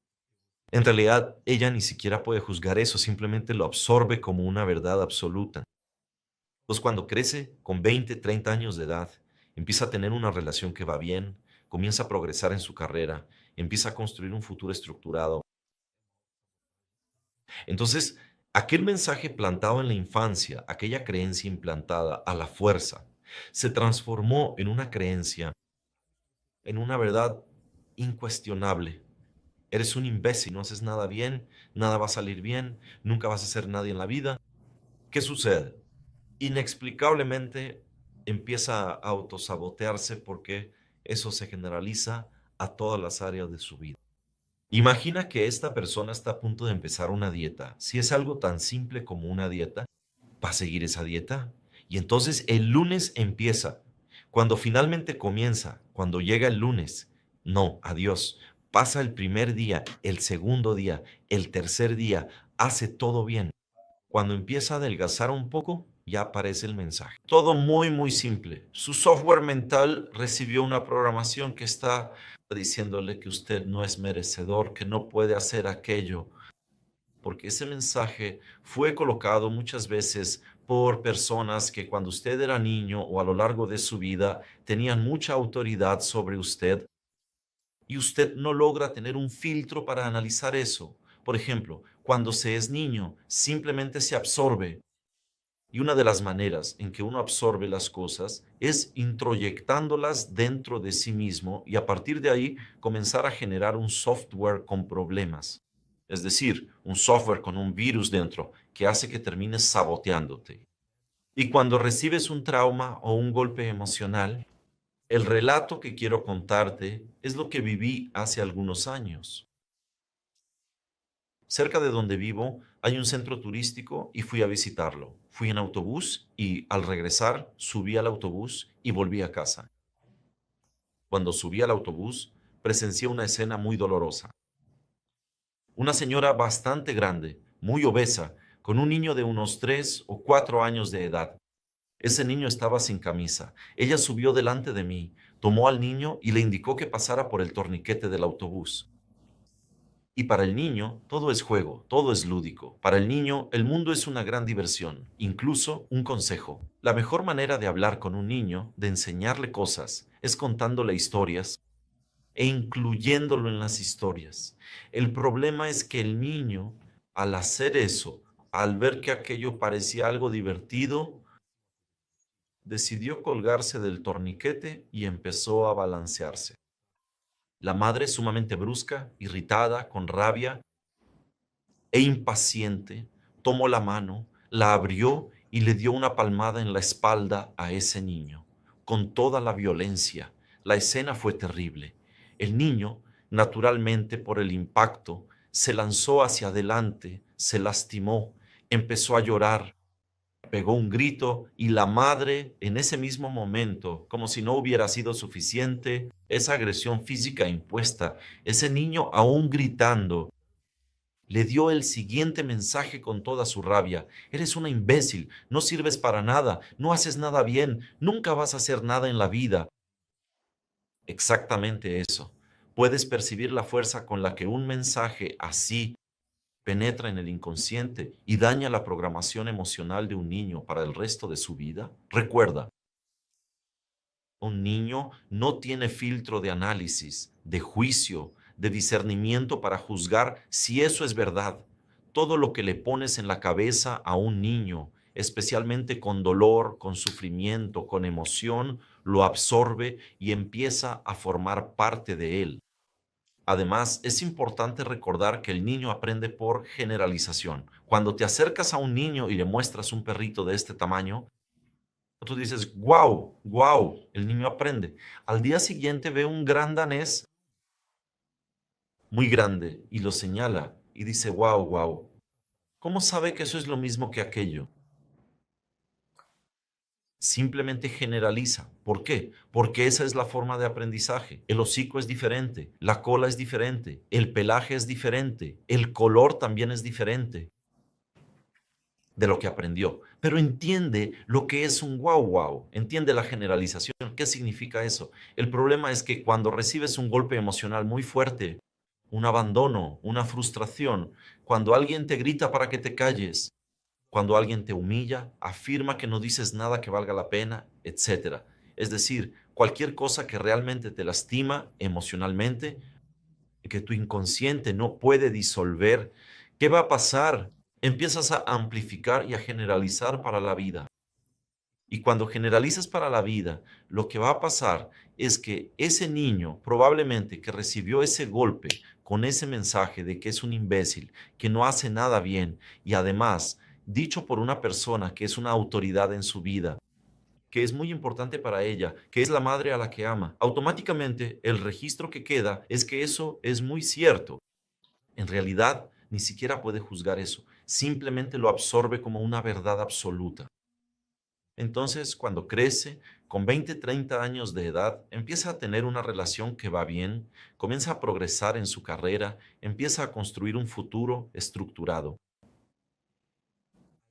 En realidad, ella ni siquiera puede juzgar eso, simplemente lo absorbe como una verdad absoluta. Entonces, cuando crece con 20, 30 años de edad, empieza a tener una relación que va bien, comienza a progresar en su carrera, empieza a construir un futuro estructurado. Entonces, aquel mensaje plantado en la infancia, aquella creencia implantada a la fuerza, se transformó en una creencia, en una verdad incuestionable. Eres un imbécil, no haces nada bien, nada va a salir bien, nunca vas a ser nadie en la vida. ¿Qué sucede? Inexplicablemente empieza a autosabotearse porque eso se generaliza a todas las áreas de su vida. Imagina que esta persona está a punto de empezar una dieta. Si es algo tan simple como una dieta, va a seguir esa dieta. Y entonces el lunes empieza. Cuando finalmente comienza, cuando llega el lunes, no, adiós. Pasa el primer día, el segundo día, el tercer día, hace todo bien. Cuando empieza a adelgazar un poco, ya aparece el mensaje. Todo muy, muy simple. Su software mental recibió una programación que está diciéndole que usted no es merecedor, que no puede hacer aquello, porque ese mensaje fue colocado muchas veces por personas que cuando usted era niño o a lo largo de su vida tenían mucha autoridad sobre usted y usted no logra tener un filtro para analizar eso. Por ejemplo, cuando se es niño, simplemente se absorbe. Y una de las maneras en que uno absorbe las cosas es introyectándolas dentro de sí mismo y a partir de ahí comenzar a generar un software con problemas. Es decir, un software con un virus dentro que hace que termines saboteándote. Y cuando recibes un trauma o un golpe emocional, el relato que quiero contarte es lo que viví hace algunos años. Cerca de donde vivo hay un centro turístico y fui a visitarlo. Fui en autobús y al regresar subí al autobús y volví a casa. Cuando subí al autobús presencié una escena muy dolorosa. Una señora bastante grande, muy obesa, con un niño de unos 3 o 4 años de edad. Ese niño estaba sin camisa. Ella subió delante de mí, tomó al niño y le indicó que pasara por el torniquete del autobús. Y para el niño, todo es juego, todo es lúdico. Para el niño, el mundo es una gran diversión, incluso un consejo. La mejor manera de hablar con un niño, de enseñarle cosas, es contándole historias e incluyéndolo en las historias. El problema es que el niño, al hacer eso, al ver que aquello parecía algo divertido, decidió colgarse del torniquete y empezó a balancearse. La madre, sumamente brusca, irritada, con rabia, e impaciente, tomó la mano, la abrió y le dio una palmada en la espalda a ese niño, con toda la violencia. La escena fue terrible. El niño, naturalmente por el impacto, se lanzó hacia adelante, se lastimó, empezó a llorar, pegó un grito y la madre, en ese mismo momento, como si no hubiera sido suficiente esa agresión física impuesta, ese niño aún gritando, le dio el siguiente mensaje con toda su rabia. Eres una imbécil, no sirves para nada, no haces nada bien, nunca vas a hacer nada en la vida. Exactamente eso. ¿Puedes percibir la fuerza con la que un mensaje así penetra en el inconsciente y daña la programación emocional de un niño para el resto de su vida? Recuerda, un niño no tiene filtro de análisis, de juicio, de discernimiento para juzgar si eso es verdad. Todo lo que le pones en la cabeza a un niño, especialmente con dolor, con sufrimiento, con emoción, lo absorbe y empieza a formar parte de él. Además, es importante recordar que el niño aprende por generalización. Cuando te acercas a un niño y le muestras un perrito de este tamaño, tú dices, wow, wow, el niño aprende. Al día siguiente ve un gran danés muy grande y lo señala y dice, wow, wow. ¿Cómo sabe que eso es lo mismo que aquello? Simplemente generaliza. ¿Por qué? Porque esa es la forma de aprendizaje. El hocico es diferente, la cola es diferente, el pelaje es diferente, el color también es diferente de lo que aprendió, pero entiende lo que es un wow wow, entiende la generalización, qué significa eso. El problema es que cuando recibes un golpe emocional muy fuerte, un abandono, una frustración, cuando alguien te grita para que te calles, cuando alguien te humilla, afirma que no dices nada que valga la pena, etcétera. Es decir, cualquier cosa que realmente te lastima emocionalmente, que tu inconsciente no puede disolver, ¿qué va a pasar? Empiezas a amplificar y a generalizar para la vida. Y cuando generalizas para la vida, lo que va a pasar es que ese niño probablemente que recibió ese golpe con ese mensaje de que es un imbécil, que no hace nada bien y además dicho por una persona que es una autoridad en su vida, que es muy importante para ella, que es la madre a la que ama, automáticamente el registro que queda es que eso es muy cierto. En realidad, ni siquiera puede juzgar eso, simplemente lo absorbe como una verdad absoluta. Entonces, cuando crece, con 20, 30 años de edad, empieza a tener una relación que va bien, comienza a progresar en su carrera, empieza a construir un futuro estructurado.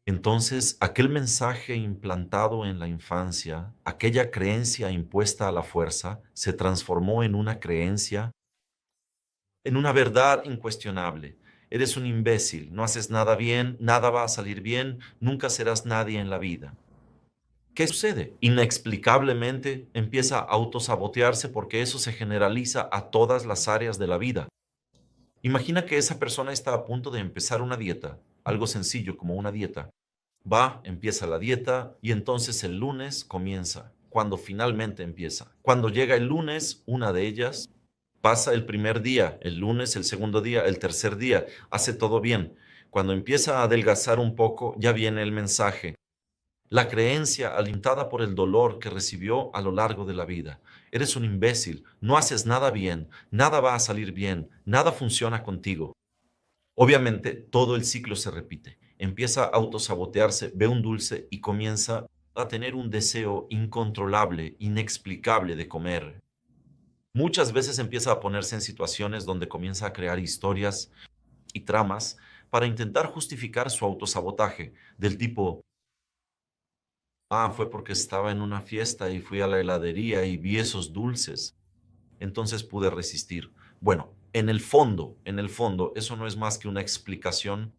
Entonces, aquel mensaje implantado en la infancia, aquella creencia impuesta a la fuerza, se transformó en una creencia, en una verdad incuestionable. Eres un imbécil, no haces nada bien, nada va a salir bien, nunca serás nadie en la vida. ¿Qué sucede? Inexplicablemente empieza a autosabotearse porque eso se generaliza a todas las áreas de la vida. Imagina que esa persona está a punto de empezar una dieta, algo sencillo como una dieta. Va, empieza la dieta y entonces el lunes comienza, cuando finalmente empieza. Cuando llega el lunes, una de ellas pasa el primer día, el lunes, el segundo día, el tercer día, hace todo bien. Cuando empieza a adelgazar un poco, ya viene el mensaje. La creencia alentada por el dolor que recibió a lo largo de la vida. Eres un imbécil, no haces nada bien, nada va a salir bien, nada funciona contigo. Obviamente, todo el ciclo se repite. Empieza a autosabotearse, ve un dulce y comienza a tener un deseo incontrolable, inexplicable de comer. Muchas veces empieza a ponerse en situaciones donde comienza a crear historias y tramas para intentar justificar su autosabotaje, del tipo, fue porque estaba en una fiesta y fui a la heladería y vi esos dulces, entonces pude resistir. Bueno, en el fondo, eso no es más que una explicación,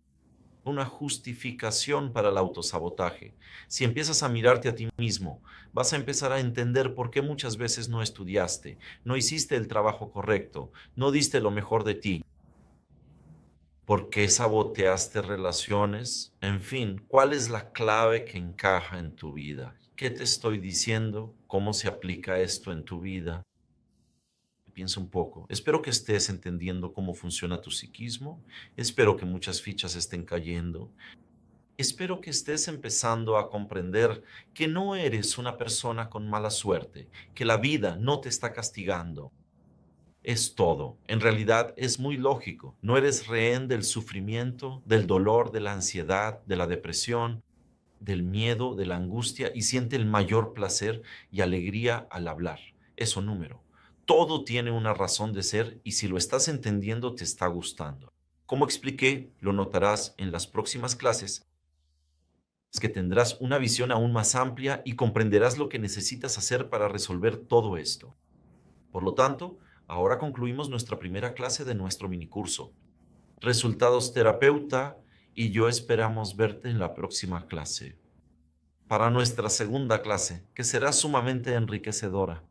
una justificación para el autosabotaje. Si empiezas a mirarte a ti mismo, vas a empezar a entender por qué muchas veces no estudiaste, no hiciste el trabajo correcto, no diste lo mejor de ti, por qué saboteaste relaciones, en fin, ¿cuál es la clave que encaja en tu vida? ¿Qué te estoy diciendo? ¿Cómo se aplica esto en tu vida? Piensa un poco. Espero que estés entendiendo cómo funciona tu psiquismo. Espero que muchas fichas estén cayendo. Espero que estés empezando a comprender que no eres una persona con mala suerte, que la vida no te está castigando. Es todo. En realidad es muy lógico. No eres rehén del sufrimiento, del dolor, de la ansiedad, de la depresión, del miedo, de la angustia y siente el mayor placer y alegría al hablar. Eso número. Todo tiene una razón de ser y si lo estás entendiendo te está gustando. Como expliqué, lo notarás en las próximas clases es que tendrás una visión aún más amplia y comprenderás lo que necesitas hacer para resolver todo esto. Por lo tanto, ahora concluimos nuestra primera clase de nuestro minicurso. Resultados terapeuta y yo esperamos verte en la próxima clase. Para nuestra segunda clase, que será sumamente enriquecedora.